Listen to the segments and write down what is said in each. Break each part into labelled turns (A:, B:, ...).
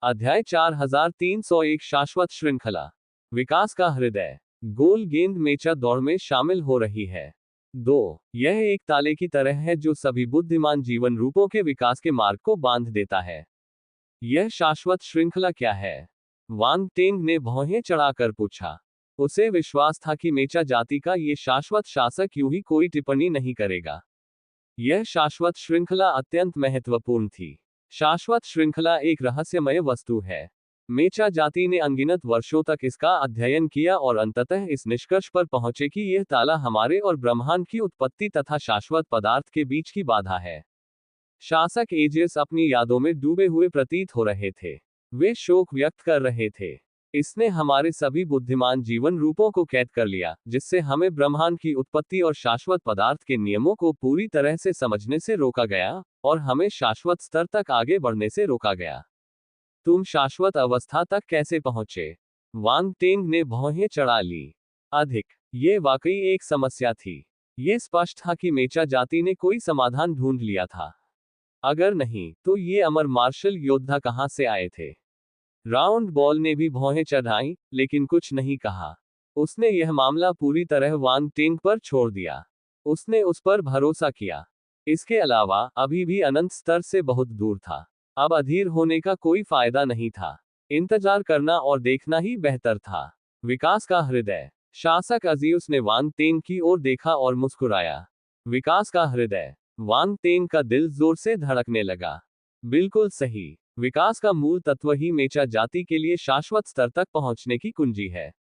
A: अध्याय 4301 शाश्वत श्रृंखला। विकास का हृदय। गोल गेंद मेचा दौड़ में शामिल हो रही है। 2 यह एक ताले की तरह है जो सभी बुद्धिमान जीवन रूपों के विकास के मार्ग को बांध देता है। यह शाश्वत श्रृंखला क्या है? वांग टेंग ने भौहें चढ़ाकर पूछा। उसे विश्वास था कि मेचा जाति का ये शाश्वत शासक यूं ही कोई टिप्पणी नहीं करेगा। यह शाश्वत श्रृंखला अत्यंत महत्वपूर्ण थी। शाश्वत श्रृंखला एक रहस्यमय वस्तु है। मेचा जाति ने अनगिनत वर्षों तक इसका अध्ययन किया और अंततः इस निष्कर्ष पर पहुंचे कि यह ताला हमारे और ब्रह्मांड की उत्पत्ति तथा शाश्वत पदार्थ के बीच की बाधा है। शासक एजियस अपनी यादों में डूबे हुए प्रतीत हो रहे थे। वे शोक व्यक्त कर रहे थे। इसने हमारे सभी बुद्धिमान जीवन रूपों को कैद कर लिया, जिससे हमें ब्रह्मांड की उत्पत्ति और शाश्वत पदार्थ के नियमों को पूरी तरह से समझने से रोका गया और हमें शाश्वत स्तर तक आगे बढ़ने से रोका गया। तुम शाश्वत अवस्था तक कैसे पहुंचे? वांग टेंग ने भौहें चढ़ा ली। अधिक। ये वाकई एक समस्या थी। ये स्पष्ट था कि मेचा जाति ने कोई समाधान ढूंढ लिया था। अगर नहीं, तो ये अमर मार्शल योद्धा कहां से आए थे? राउंड बॉल ने भी भौहें चढ़ाई, लेकिन कुछ नहीं कहा। उसने यह मामला पूरी तरह वांग टेंग पर छोड़ दिया। उसने उस पर भरोसा किया। इसके अलावा अभी भी अनंत स्तर से बहुत दूर था। अब अधीर होने का कोई फायदा नहीं था। इंतजार करना और देखना ही बेहतर था। विकास का हृदय। शासक अजीउस ने वांग टेंग की ओर देखा और मुस्कुराया। विकास का हृदय। वांग टेंग का दिल जोर से धड़कने लगा। बिल्कुल सही। विकास का मूल तत्व ही मेचा जाति के लिए शाश्वत स्तर तक पहुंचने की कुंजी है।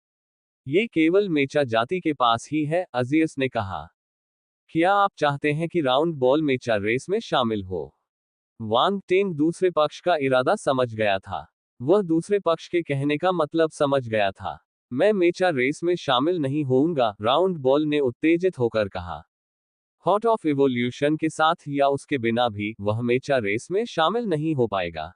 A: ये केवल मेचा जाति के पास ही है, अजीयस ने कहा। क्या आप चाहते हैं कि राउंड बॉल मेचा रेस में शामिल हो? वांग टेंग दूसरे पक्ष का इरादा समझ गया था। वह दूसरे पक्ष के कहने का मतलब समझ गया था। मैं मेचा रेस में शामिल नहीं होऊंगा, राउंड बॉल ने उत्तेजित होकर कहा। हॉट ऑफ इवोल्यूशन के साथ या उसके बिना भी वह मेचा रेस में शामिल नहीं हो पाएगा।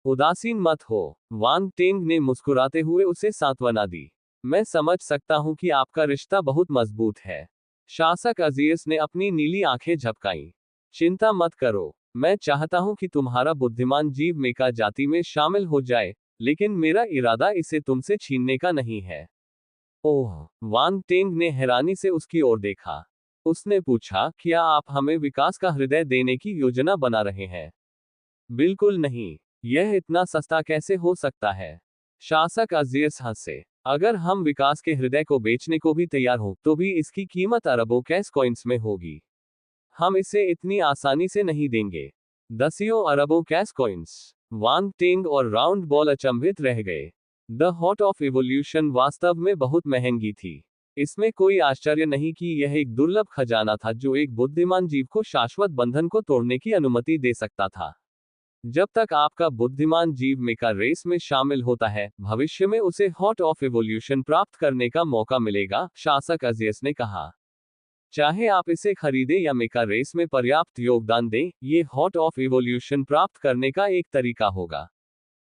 A: उदासीन मत हो, वांग टेंग ने मुस्कुराते हुए उसे सांत्वना दी। मैं समझ सकता हूं कि आपका रिश्ता बहुत मजबूत है। शासक अजीयस ने अपनी नीली आंखें झपकाईं। चिंता मत करो, मैं चाहता हूं कि तुम्हारा बुद्धिमान जीव मेका जाति में शामिल हो जाए, लेकिन मेरा इरादा इसे तुमसे छीनने का नहीं है। ओह, वांग टेंग ने हैरानी से उसकी ओर देखा। उसने पूछा, क्या आप हमें विकास का हृदय देने की योजना बना रहे हैं? बिल्कुल नहीं। यह इतना सस्ता कैसे हो सकता है? शासक अजीयस हंसे। अगर हम विकास के हृदय को बेचने को भी तैयार हो, तो भी इसकी कीमत अरबों कैश कॉइन्स में होगी। हम इसे इतनी आसानी से नहीं देंगे। दसियों अरबों कैश कॉइन्स। वांग टेंग और राउंड बॉल अचंभित रह गए। द हॉट ऑफ इवोल्यूशन वास्तव में बहुत महंगी थी। इसमें कोई आश्चर्य नहीं कि यह एक दुर्लभ खजाना था जो एक बुद्धिमान जीव को शाश्वत बंधन को तोड़ने की अनुमति दे सकता था। जब तक आपका बुद्धिमान जीव मेका रेस में शामिल होता है, भविष्य में उसे हॉट ऑफ इवोल्यूशन प्राप्त करने का मौका मिलेगा, शासक अजीयस ने कहा। चाहे आप इसे खरीदें या मेका रेस में पर्याप्त योगदान दें, ये हॉट ऑफ इवोल्यूशन प्राप्त करने का एक तरीका होगा।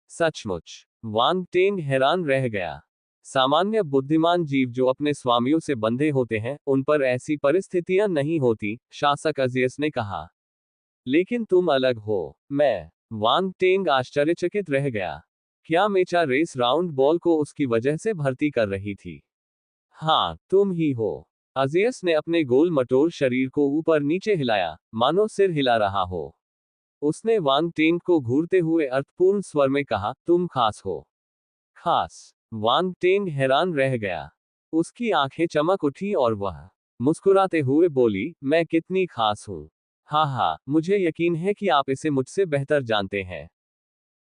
A: सचमुच? वांग टेंग हैरान रह गया। सामान्य बुद्धिमान जीव जो अपने स्वामियों से बंधे होते हैं, उन पर ऐसी परिस्थितियां नहीं होती, शासक अजीयस ने कहा। लेकिन तुम अलग हो। मैं? वांग टेंग आश्चर्यचकित रह गया। क्या मेचा रेस राउंड बॉल को उसकी वजह से भर्ती कर रही थी? हाँ, तुम ही हो। अजीयस ने अपने गोल मटोर शरीर को ऊपर नीचे हिलाया, मानो सिर हिला रहा हो। उसने वांग टेंग को घूरते हुए अर्थपूर्ण स्वर में कहा, तुम खास हो। खास? वांग टेंग हैरान रह गया। उसकी आंखें चमक उठी और वह मुस्कुराते हुए बोली, मैं कितनी खास हूं। हाँ, मुझे यकीन है कि आप इसे मुझसे बेहतर जानते हैं।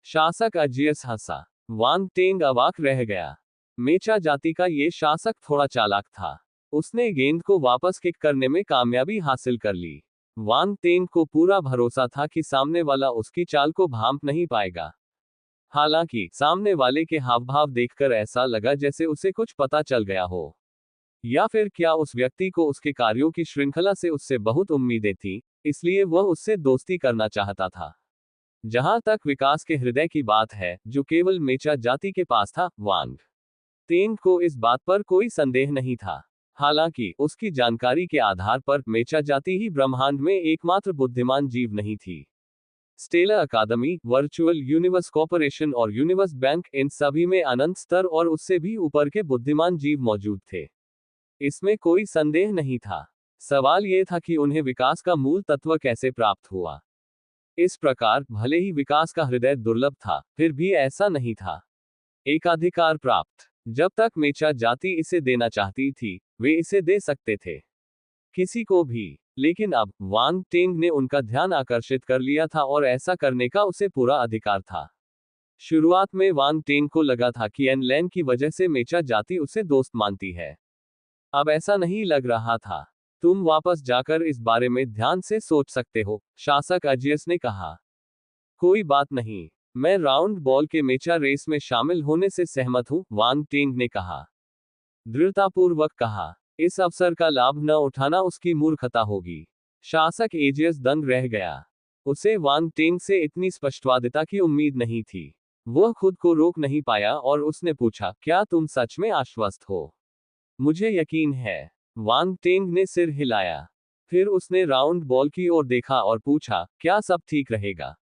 A: शासक अजीयस हंसा। वांग टेंग अवाक रह गया। मेचा जाति का ये शासक थोड़ा चालाक था। उसने गेंद को वापस किक करने में कामयाबी हासिल कर ली। वांग टेंग को पूरा भरोसा था कि सामने वाला उसकी चाल को भांप नहीं पाएगा। हालांकि सामने वाले के हावभाव देखकर ऐसा लगा जैसे उसे कुछ पता चल गया हो, या फिर क्या उस व्यक्ति को उसके कार्यों की श्रृंखला से उससे बहुत उम्मीदें थीं, इसलिए वह उससे दोस्ती करना चाहता था। जहां तक विकास के हृदय की बात है, जो केवल मेचा जाति के पास था, वांग टेंग को इस बात पर कोई संदेह नहीं था। हालांकि उसकी जानकारी के आधार पर मेचा जाति ही ब्रह्मांड में एकमात्र बुद्धिमान जीव नहीं थी। स्टेलर अकादमी, वर्चुअल यूनिवर्स कॉर्पोरेशन और यूनिवर्स बैंक, इन सभी में अनंत स्तर और उससे भी ऊपर के बुद्धिमान जीव मौजूद थे। इसमें कोई संदेह नहीं था। सवाल यह था कि उन्हें विकास का मूल तत्व कैसे प्राप्त हुआ। इस प्रकार भले ही विकास का हृदय दुर्लभ था, फिर भी ऐसा नहीं था एकाधिकार प्राप्त। जब तक मेचा जाति इसे देना चाहती थी, वे इसे दे सकते थे किसी को भी। लेकिन अब वांग टेंग ने उनका ध्यान आकर्षित कर लिया था और ऐसा करने का उसे पूरा अधिकार था। शुरुआत में वांग टेंग को लगा था कि एन लैन की वजह से मेचा जाति उसे दोस्त मानती है। अब ऐसा नहीं लग रहा था। तुम वापस जाकर इस बारे में ध्यान से सोच सकते हो, शासक अजियस ने कहा। कोई बात नहीं, मैं राउंड बॉल के मेचा रेस में शामिल होने से सहमत हूं, वांग टेंग ने कहा। दृढ़तापूर्वक कहा। इस अवसर का लाभ न उठाना उसकी मूर्खता होगी। शासक एजियस दंग रह गया। उसे वांग टेंग से इतनी स्पष्टवादिता की उम्मीद नहीं थी। वह खुद को रोक नहीं पाया और उसने पूछा, क्या तुम सच में आश्वस्त हो? मुझे यकीन है। वांग टेंग ने सिर हिलाया। फिर उसने राउंड बॉल की ओर देखा और पूछा, क्या सब ठीक रहेगा?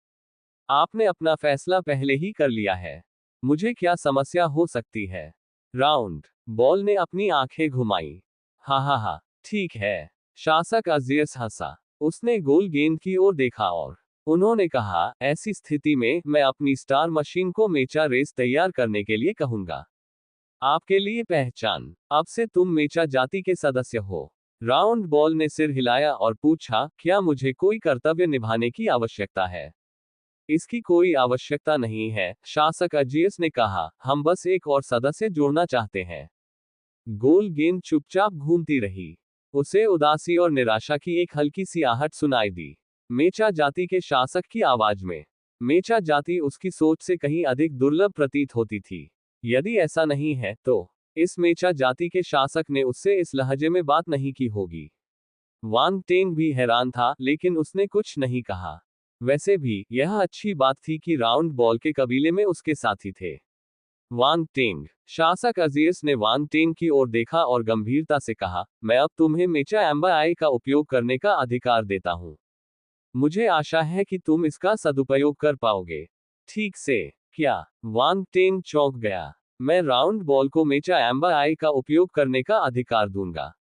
A: आपने अपना फैसला पहले ही कर लिया है। मुझे क्या समस्या हो सकती है? राउंड बॉल ने अपनी आंखें घुमाई। हा हा हा, ठीक है। शासक अजियस हंसा। उसने गोल गेंद की ओर देखा और उन्होंने कहा, ऐसी स्थिति में मैं अपनी स्टार मशीन को मेचा रेस तैयार करने के लिए कहूंगा। आपके लिए पहचान। अब से तुम मेचा जाति के सदस्य हो। राउंड बॉल ने सिर हिलाया और पूछा, क्या मुझे कोई कर्तव्य निभाने की आवश्यकता है? इसकी कोई आवश्यकता नहीं है, शासक अजियस ने कहा। हम बस एक और सदस्य जोड़ना चाहते हैं। गोल गेंद चुपचाप घूमती रही। उसे उदासी और निराशा की एक हल्की सी आहट सुनाई दी, मेचा जाति के शासक की आवाज में। मेचा जाति उसकी सोच से कहीं अधिक दुर्लभ प्रतीत होती थी। यदि ऐसा नहीं है, तो इस मेचा जाति के शासक ने उससे इस लहजे में बात नहीं की होगी। वांग टेंग भी हैरान था, लेकिन उसने कुछ नहीं कहा। वैसे भी यह अच्छी बात थी कि राउंड बॉल के कबीले में उसके साथी थे। वांग टेंग। शासक अजियस ने वांग टेंग की ओर देखा और गंभीरता से कहा, मैं अब तुम्हें मेचा एम्बर आई का उपयोग करने का अधिकार देता हूं। मुझे आशा है कि तुम इसका सदुपयोग कर पाओगे। ठीक से? क्या? वांग टेंग चौंक गया। मैं राउंड बॉल को मेचा एम्बर आई का उपयोग करने का अधिकार दूंगा।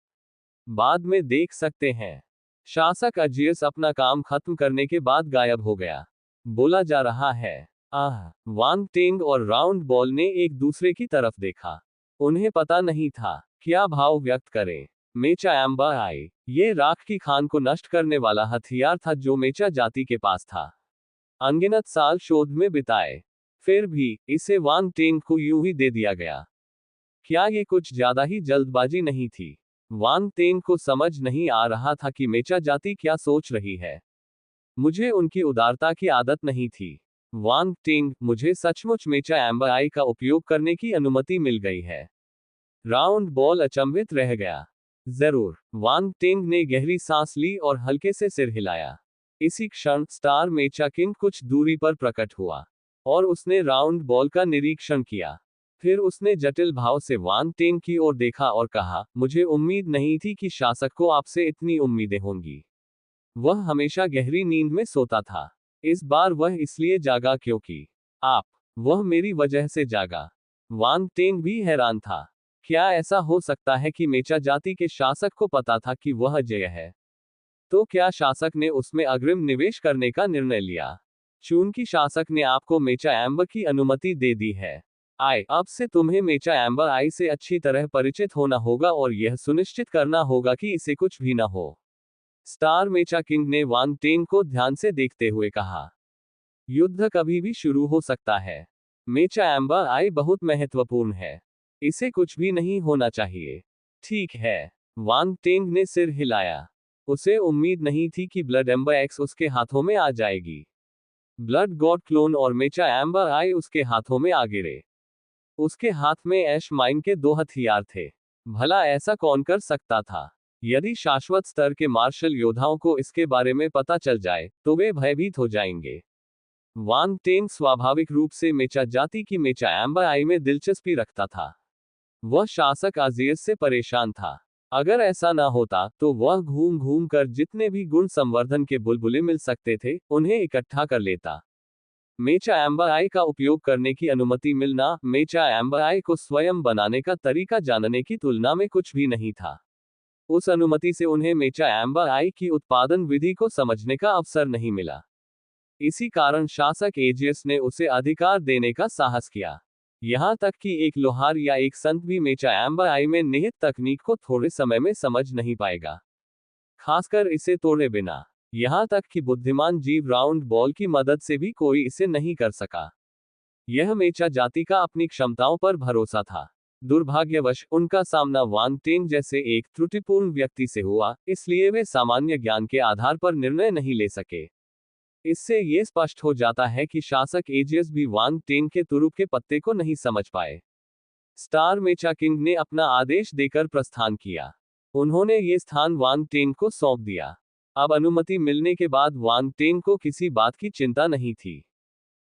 A: बाद में देख सकते हैं। शासक अजियस अपना काम खत्म करने के बाद गायब हो गया। बोला जा रहा है। वांग टेंग और राउंड बॉल ने एक दूसरे की तरफ देखा। उन्हें पता नहीं था क्या भाव व्यक्त करें। मेचा एम्बर आई, ये राख की खान को नष्ट करने वाला हथियार था जो मेचा जाति के पास था। अनगिनत साल शोध में बिताए, फिर भी इसे वांग टेंग को यूं ही दे दिया गया। क्या ये कुछ ज्यादा ही जल्दबाजी नहीं थी? वांग टेंग को समझ नहीं आ रहा था कि मेचा जाति क्या सोच रही है। मुझे उनकी उदारता की आदत नहीं थी। वांग टेंग, मुझे सचमुच मेचा एम्बर आई का उपयोग करने की अनुमति मिल गई है। राउंड बॉल अचंभित रह गया। जरूर। वांग टेंग ने गहरी सांस ली और हल्के से सिर हिलाया। इसी क्षण स्टार मेचा किंग कुछ दूरी पर प्रकट हुआ और उसने राउंड बॉल का निरीक्षण किया। फिर उसने जटिल भाव से वांग टेंग की ओर देखा और कहा, मुझे उम्मीद नहीं थी कि शासक को आपसे इतनी उम्मीदें होंगी। वह हमेशा गहरी नींद में सोता था। इस बार वह इसलिए जागा क्योंकि आप। वह मेरी वजह से जागा। वांग टेंग भी हैरान था। क्या ऐसा हो सकता है कि मेचा जाति के शासक को पता था कि वह अजेय है? तो क्या शासक ने उसमें अग्रिम निवेश करने का निर्णय लिया? चूंकि शासक ने आपको मेचा एम्बर की अनुमति दे दी है, अब से तुम्हें मेचा एम्बर आई से अच्छी तरह परिचित होना होगा और यह सुनिश्चित करना होगा कि इसे कुछ भी न हो। स्टार मेचा किंग ने वांग टेंग को ध्यान से देखते हुए कहा। युद्ध कभी भी शुरू हो सकता है। मेचा एम्बर आई बहुत महत्वपूर्ण है। इसे कुछ भी नहीं होना चाहिए। ठीक है। वांग टेंग ने सिर हिलाया। उसे उम्मीद नहीं थी कि ब्लड एम्बर एक्स उसके हाथों में आ जाएगी। ब्लड गॉड क्लोन और मेचा एम्बर आई उसके हाथों में आ गिरे। उसके हाथ में ऐश माइन के 2 हथियार थे। भला ऐसा कौन कर सकता था? यदि शाश्वत स्तर के मार्शल योद्धाओं को इसके बारे में पता चल जाए, तो वे भयभीत हो जाएंगे। वांग टेंग स्वाभाविक रूप से मेचा जाति की मेचा एम्बर आई में दिलचस्पी रखता था। वह शासक अजियस से परेशान था। अगर ऐसा ना होता तो वह घूम घूम कर जितने भी गुण संवर्धन के बुलबुले मिल सकते थे उन्हें इकट्ठा कर लेता। मेचा एम्बआई का उपयोग करने की अनुमति मिलना मेचा एम्बआई को स्वयं बनाने का तरीका जानने की तुलना में कुछ भी नहीं था। उस अनुमति से उन्हें मेचा एम्बआई की उत्पादन विधि को समझने का अवसर नहीं मिला। इसी कारण शासक एजियस ने उसे अधिकार देने का साहस किया। यहाँ तक कि एक लोहार या एक संत भी मेचा एम्बआई में निहित तकनीक को थोड़े समय में समझ नहीं पाएगा, खासकर इसे तोड़े बिना। यहाँ तक कि बुद्धिमान जीव राउंड बॉल की मदद से भी कोई इसे नहीं कर सका। यह मेचा जाति का अपनी क्षमताओं पर भरोसा था। दुर्भाग्यवश उनका सामना वांग टेंग जैसे एक त्रुटिपूर्ण व्यक्ति से हुआ, इसलिए वे सामान्य ज्ञान के आधार पर निर्णय नहीं ले सके। इससे ये स्पष्ट हो जाता है कि शासक एजियस भी वांग टेंग के तुरुप के पत्ते को नहीं समझ पाए। स्टार मेचा किंग ने अपना आदेश देकर प्रस्थान किया। उन्होंने ये स्थान वांग टेंग को सौंप दिया। अब अनुमति मिलने के बाद वांग टेंग को किसी बात की चिंता नहीं थी।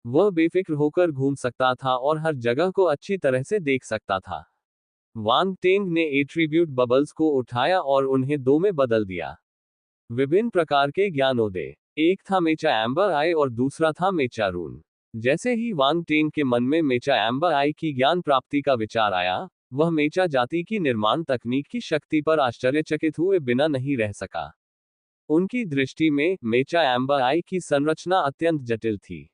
A: वह बेफिक्र होकर घूम सकता था और हर जगह को अच्छी तरह से देख सकता था। वांग टेंग ने एट्रीब्यूट बबल्स को उठाया और उन्हें दो में बदल दिया। विभिन्न प्रकार के ज्ञानोदय, एक था मेचा एम्बर आई और दूसरा था मेचा रून। जैसे ही वांग टेंग के मन में मेचा एम्बर आई की ज्ञान प्राप्ति का विचार आया, वह मेचा जाति की निर्माण तकनीक की शक्ति पर आश्चर्यचकित हुए बिना नहीं रह सका। उनकी दृष्टि में मेचा एम्बर आई की संरचना अत्यंत जटिल थी।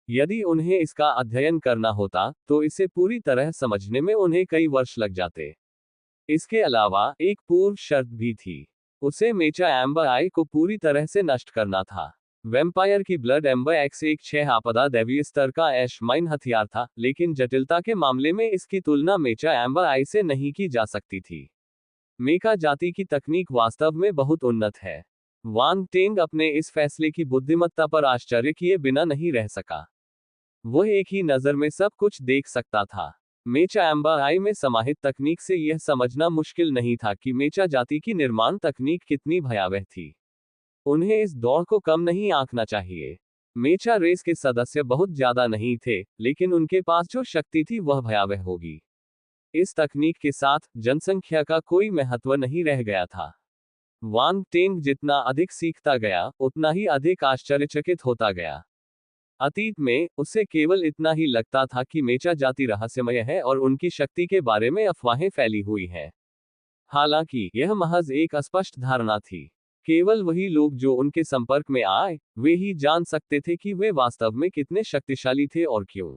A: यदि उन्हें इसका अध्ययन करना होता तो इसे पूरी तरह समझने में उन्हें कई वर्ष लग जाते। इसके अलावा एक पूर्व शर्त भी थी, उसे मेचा एम्बर आई को पूरी तरह से नष्ट करना था। वैम्पायर की ब्लड एम्बर एक्स एक 6 आपदा दैवीय स्तर का ऐश माइन हथियार था, लेकिन जटिलता के मामले में इसकी तुलना मेचा एम्बर आई से नहीं की जा सकती थी। मेका जाति की तकनीक वास्तव में बहुत उन्नत है। वांग टेंग अपने इस फैसले की बुद्धिमत्ता पर आश्चर्य किए बिना नहीं रह सका। वह एक ही नजर में सब कुछ देख सकता था। मेचा एम्बर आई में समाहित तकनीक से यह समझना मुश्किल नहीं था कि मेचा जाति की निर्माण तकनीक कितनी भयावह थी। उन्हें इस दौड़ को कम नहीं आंकना चाहिए। मेचा रेस के सदस्य बहुत ज्यादा नहीं थे, लेकिन उनके पास जो शक्ति थी वह भयावह होगी। इस तकनीक के साथ जनसंख्या का कोई महत्व नहीं रह गया था। वांग टेंग जितना अधिक सीखता गया, उतना ही अधिक आश्चर्यचकित होता गया। अतीत में उसे केवल इतना ही लगता था कि मेचा जाति रहस्यमय है और उनकी शक्ति के बारे में अफवाहें फैली हुई हैं। हालांकि यह महज एक अस्पष्ट धारणा थी। केवल वही लोग जो उनके संपर्क में आए, वे ही जान सकते थे कि वे वास्तव में कितने शक्तिशाली थे और क्यों।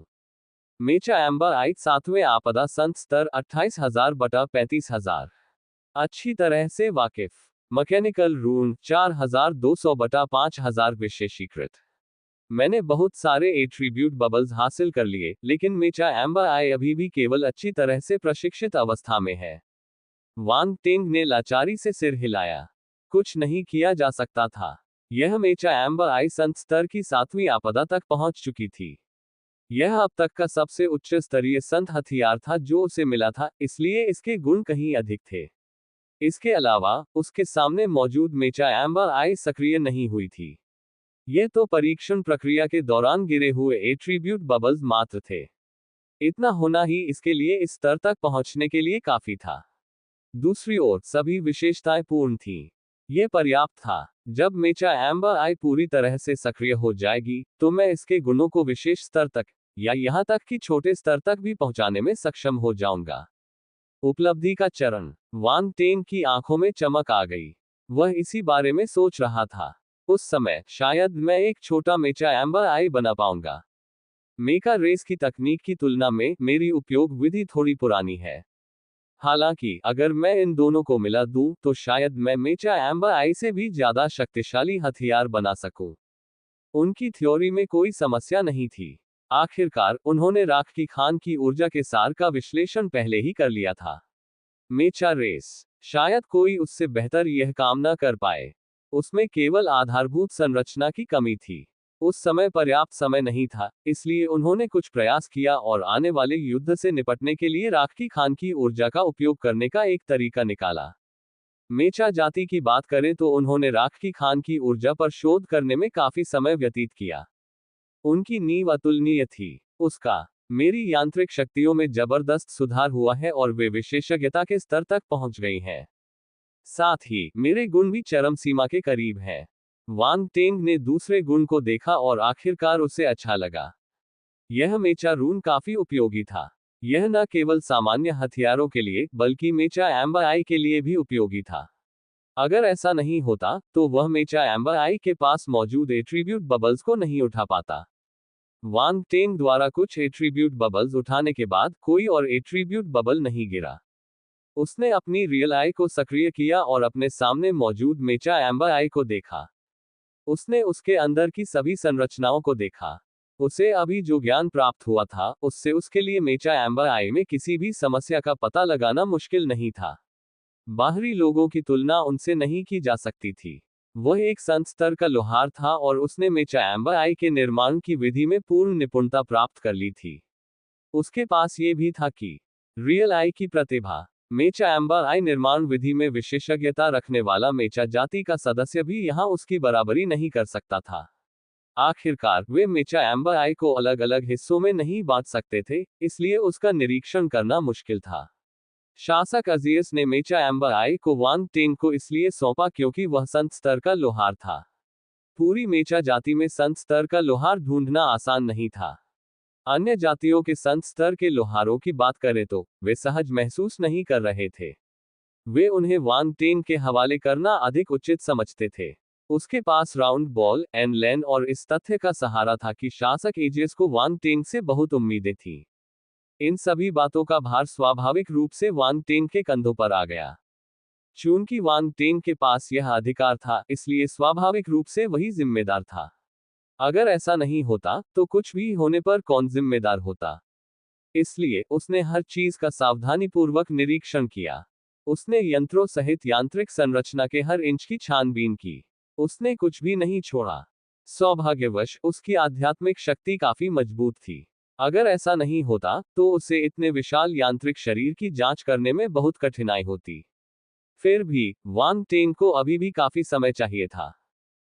A: मेचा एम्बर आई 7वें आपदा संत स्तर 28,000 बटा 35,000 अच्छी तरह से वाकिफ। मैकेनिकल रून 4,200 बटा 5,000 विशेषीकृत। मैंने बहुत सारे एट्रीब्यूट बबल्स हासिल कर लिए, लेकिन मेचा एम्बर आई अभी भी केवल अच्छी तरह से प्रशिक्षित अवस्था में है। वांग टेंग ने लाचारी से सिर हिलाया। कुछ नहीं किया जा सकता था। यह मेचा एम्बर आई संत स्तर की 7वीं आपदा तक पहुंच चुकी थी। यह अब तक का सबसे उच्च स्तरीय संत हथियार था जो उसे मिला था, इसलिए इसके गुण कहीं अधिक थे। इसके अलावा उसके सामने मौजूद मेचा एम्बर आई सक्रिय नहीं हुई थी। ये तो परीक्षण प्रक्रिया के दौरान गिरे हुए एट्रीब्यूट बबल्स मात्र थे। इतना होना ही इसके लिए इस स्तर तक पहुंचने के लिए काफी था। दूसरी ओर सभी विशेषताएं पूर्ण थीं। यह पर्याप्त था। जब मेचा एम्बर आई पूरी तरह से सक्रिय हो जाएगी, तो मैं इसके गुणों को विशेष स्तर तक, या यहां तक कि छोटे स्तर तक भी पहुंचाने में सक्षम हो जाऊंगा। उपलब्धि का चरण। वांग टेंग की आंखों में चमक आ गई। वह इसी बारे में सोच रहा था। उस समय शायद मैं एक छोटा मेचा एम्बर आई बना पाऊंगा। मेका रेस की तकनीक की तुलना में मेरी उपयोग विधि थोड़ी पुरानी है। हालांकि अगर मैं इन दोनों को मिला दूं, तो शायद मैं मेचा एम्बर आई से भी ज्यादा शक्तिशाली हथियार बना सकूं। उनकी थ्योरी में कोई समस्या नहीं थी। आखिरकार उन्होंने राख की खान की ऊर्जा के सार का विश्लेषण पहले ही कर लिया था। मेचा रेस, शायद कोई उससे बेहतर यह काम न कर पाए। उसमें केवल आधारभूत संरचना की कमी थी। उस समय पर्याप्त समय नहीं था, इसलिए उन्होंने कुछ प्रयास किया और आने वाले युद्ध से निपटने के लिए राख की खान की ऊर्जा का उपयोग करने का एक तरीका निकाला। मेचा जाति की बात करें तो उन्होंने राख की खान की ऊर्जा पर शोध करने में काफी समय व्यतीत किया। उनकी नींव अतुलनीय थी। उसका मेरी यांत्रिक शक्तियों में जबरदस्त सुधार हुआ है और वे विशेषज्ञता के स्तर तक पहुंच गई हैं। साथ ही मेरे गुण भी चरम सीमा के करीब हैं। वांग टेंग ने दूसरे गुण को देखा और आखिरकार उसे अच्छा लगा। यह मेचा रून काफी उपयोगी था। यह न केवल सामान्य हथियारों के लिए बल्कि मेचा एम्बर आई के लिए भी उपयोगी था। अगर ऐसा नहीं होता तो वह मेचा एम्बर आई के पास मौजूद एट्रीब्यूट बबल्स को नहीं उठा पाता। वांग टेंग द्वारा कुछ एट्रीब्यूट बबल्स उठाने के बाद कोई और एट्रीब्यूट बबल नहीं गिरा। उसने अपनी रियल आई को सक्रिय किया और अपने सामने मौजूद मेचा एम्बर आई को देखा। उसने उसके अंदर की सभी संरचनाओं को देखा। उसे अभी जो ज्ञान प्राप्त हुआ था उससे उसके लिए मेचा एम्बर आई में किसी भी समस्या का पता लगाना मुश्किल नहीं था। बाहरी लोगों की तुलना उनसे नहीं की जा सकती थी। वह एक संत स्तर का लोहार था और उसने मेचा एम्बर आई के निर्माण की विधि में पूर्ण निपुणता प्राप्त कर ली थी। उसके पास ये भी था कि रियल आई की प्रतिभा। मेचा एम्बर आई निर्माण विधि में विशेषज्ञता रखने वाला मेचा जाति का सदस्य भी यहां उसकी बराबरी नहीं कर सकता था। आखिरकार वे मेचा एम्बर आई को अलग अलग हिस्सों में नहीं बांट सकते थे, इसलिए उसका निरीक्षण करना मुश्किल था। शासक अजियस ने मेचा एम्बर आई को वांग टेंग को इसलिए सौंपा क्योंकि वह संत स्तर का लोहार था। पूरी मेचा जाति में संत स्तर का लोहार ढूंढना आसान नहीं था। अन्य जातियों के संत स्तर के लोहारों की बात करें तो वे सहज महसूस नहीं कर रहे थे। वे उन्हें वांग टेंग के हवाले करना अधिक उचित समझते थे। उसके पास राउंड बॉल एंड लैन और इस तथ्य का सहारा था कि शासक एजियस को वांग टेंग से बहुत उम्मीदें थीं। इन सभी बातों का भार स्वाभाविक रूप से वांग टेंग के कंधों पर आ गया। चूंकि वांग टेंग के पास यह अधिकार था, इसलिए स्वाभाविक रूप से वही जिम्मेदार था। अगर ऐसा नहीं होता तो कुछ भी होने पर कौन जिम्मेदार होता? इसलिए उसने हर चीज का सावधानीपूर्वक निरीक्षण किया। उसने यंत्रों सहित यांत्रिक संरचना के हर इंच की छानबीन की। उसने कुछ भी नहीं छोड़ा। सौभाग्यवश उसकी आध्यात्मिक शक्ति काफी मजबूत थी। अगर ऐसा नहीं होता तो उसे इतने विशाल यांत्रिक शरीर की जांच करने में बहुत कठिनाई होती। फिर भी वांग टेंग को अभी भी काफी समय चाहिए था।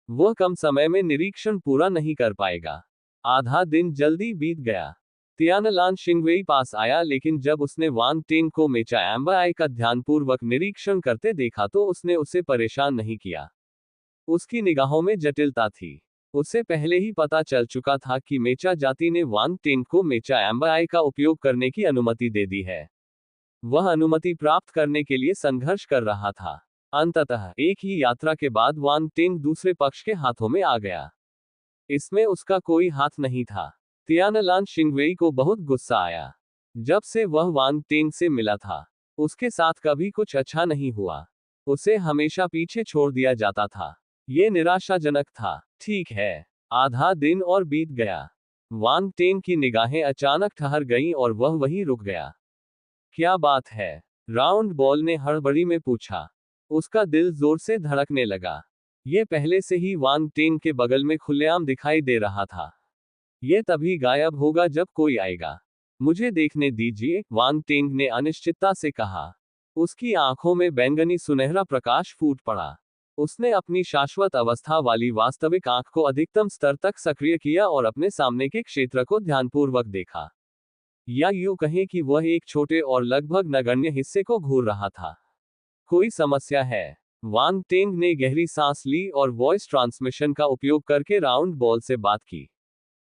A: वह कम समय में निरीक्षण पूरा नहीं कर पाएगा। आधा दिन जल्दी बीत गया। तियानलान शिंगवेई पास आया, लेकिन जब उसने वांग टेंग को मेचा एम्बर आई का ध्यानपूर्वक निरीक्षण करते देखा तो उसने उसे परेशान नहीं किया। उसकी निगाहों में जटिलता थी। उसे पहले ही पता चल चुका था कि मेचा जाति ने वांग टेंग को मेचा एम्बर आई का उपयोग करने की अनुमति दे दी है। वह अनुमति प्राप्त करने के लिए संघर्ष कर रहा था। अंततः एक ही यात्रा के बाद वांग टेंग दूसरे पक्ष के हाथों में आ गया। इसमें उसका कोई हाथ नहीं था। तियानलान शिंगवेई को बहुत गुस्सा आया। जब से वह वांग टेंग से मिला था, उसके साथ कभी कुछ अच्छा नहीं हुआ। उसे हमेशा पीछे छोड़ दिया जाता था। ये निराशाजनक था। ठीक है। आधा दिन और बीत गया। वांग टेंग की निगाहें अचानक ठहर गईं और वह वहीं रुक गया। क्या बात है? राउंड बॉल ने हड़बड़ी में पूछा। उसका दिल जोर से धड़कने लगा। ये पहले से ही वांग टेंग के बगल में खुलेआम दिखाई दे रहा था। ये तभी गायब होगा जब कोई आएगा। मुझे देखने दीजिए, वांग टेंग ने अनिश्चितता से कहा। उसकी आंखों में बैंगनी सुनहरा प्रकाश फूट पड़ा। उसने अपनी शाश्वत अवस्था वाली वास्तविक आंख को अधिकतम स्तर तक सक्रिय किया और अपने सामने के क्षेत्र को ध्यानपूर्वक देखा। या यूं कहें कि वह एक छोटे और लगभग नगण्य हिस्से को घूर रहा था। कोई समस्या है? वांग टेंग ने गहरी सांस ली और वॉइस ट्रांसमिशन का उपयोग करके राउंड बॉल से बात की।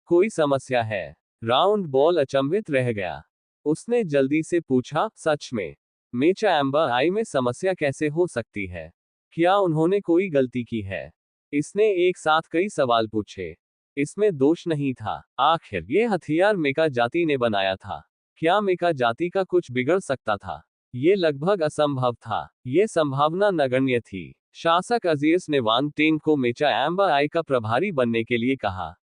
A: कोई समस्या है? राउंड बॉल अचंभित रह गया। उसने जल्दी से पूछा, सच में? मेचा एम्बर आई में समस्या कैसे हो सकती है? क्या उन्होंने कोई गलती की है? इसने एक साथ कई सवाल पूछे। इसमें दोष नहीं था। आखिर ये हथियार मेका जाति ने बनाया था। क्या मेका जाति का कुछ बिगड़ सकता था? ये लगभग असंभव था। ये संभावना नगण्य थी। शासक अजियस ने वांग टेंग को मेचा एम्बर आई का प्रभारी बनने के लिए कहा।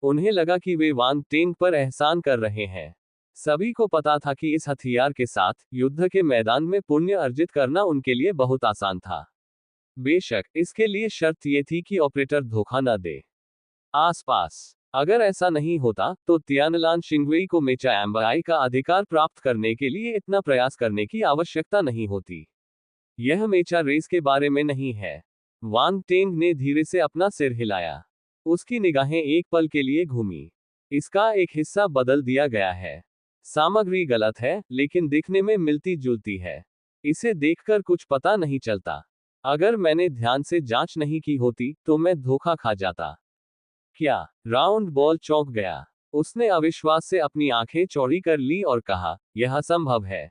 A: उन्हें लगा कि वे वांग टेंग पर एहसान कर रहे हैं। सभी को पता था कि इस हथियार के साथ युद्ध के मैदान में पुण्य अर्जित करना उनके लिए बहुत आसान था। बेशक इसके लिए शर्त यह थी कि ऑपरेटर धोखा न दे। आसपास अगर ऐसा नहीं होता तो तियानलान शिंगवेई को मेचा एम्बर आई का अधिकार प्राप्त करने के लिए इतना प्रयास करने की आवश्यकता नहीं होती। यह मेचा रेस के बारे में नहीं है। वांग टेंग ने धीरे से अपना सिर हिलाया। उसकी निगाहें एक पल के लिए घूमी। इसका एक हिस्सा बदल दिया गया है। सामग्री गलत है, लेकिन दिखने में मिलती जुलती है। इसे देखकर कुछ पता नहीं चलता। अगर मैंने ध्यान से जांच नहीं की होती तो मैं धोखा खा जाता। क्या? राउंड बॉल चौंक गया। उसने अविश्वास से अपनी आंखें चौड़ी कर ली और कहा, यह असंभव है।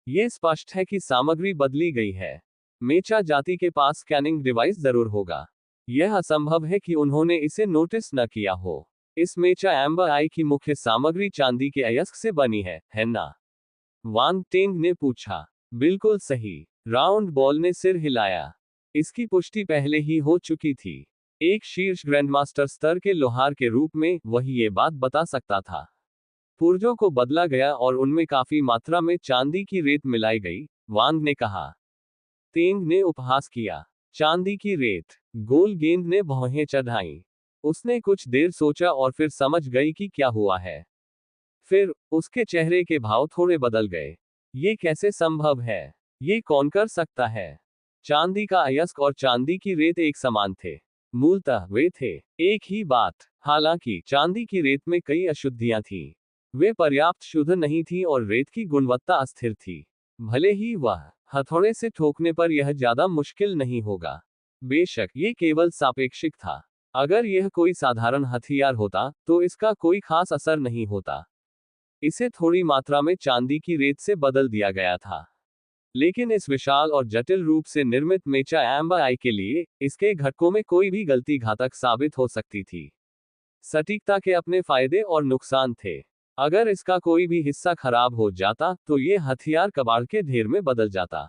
A: यह स्पष्ट है कि सामग्री बदली गई है। मेचा जाति के पास स्कैनिंग डिवाइस जरूर होगा। यह असंभव है कि उन्होंने इसे नोटिस न किया हो। इस मेचा एम्बर आई की मुख्य सामग्री चांदी के अयस्क से बनी है ना? वांग टेंग ने पूछा। बिल्कुल सही। राउंड बॉल ने सिर हिलाया। इसकी पुष्टि पहले ही हो चुकी थी। एक शीर्ष ग्रैंडमास्टर स्तर के लोहार के रूप में वही ये बात बता सकता था। पुर्जों को बदला गया और उनमें काफी मात्रा में चांदी की रेत मिलाई गई, वांग ने कहा। तेंग ने उपहास किया। चांदी की रेत? गोल गेंद ने भौहें चढ़ाई। उसने कुछ देर सोचा और फिर समझ गई कि क्या हुआ है। फिर उसके चेहरे के भाव थोड़े बदल गए। ये कैसे संभव है? ये कौन कर सकता है? चांदी का अयस्क और चांदी की रेत एक समान थे। मूलतः वे थे एक ही बात। हालांकि चांदी की रेत में कई अशुद्धियां थीं। वे पर्याप्त शुद्ध नहीं थी और रेत की गुणवत्ता अस्थिर थी। भले ही वह हथौड़े से ठोकने पर यह ज्यादा मुश्किल नहीं होगा। बेशक ये केवल सापेक्षिक था। अगर यह कोई साधारण हथियार होता तो इसका कोई खास असर नहीं होता। इसे थोड़ी मात्रा में चांदी की रेत से बदल दिया गया था। लेकिन इस विशाल और जटिल रूप से निर्मित मेचा एम्बर आई के लिए इसके घटकों में कोई भी गलती घातक साबित हो सकती थी। सटीकता के अपने फायदे और नुकसान थे। अगर इसका कोई भी हिस्सा खराब हो जाता तो ये हथियार कबाड़ के ढेर में बदल जाता।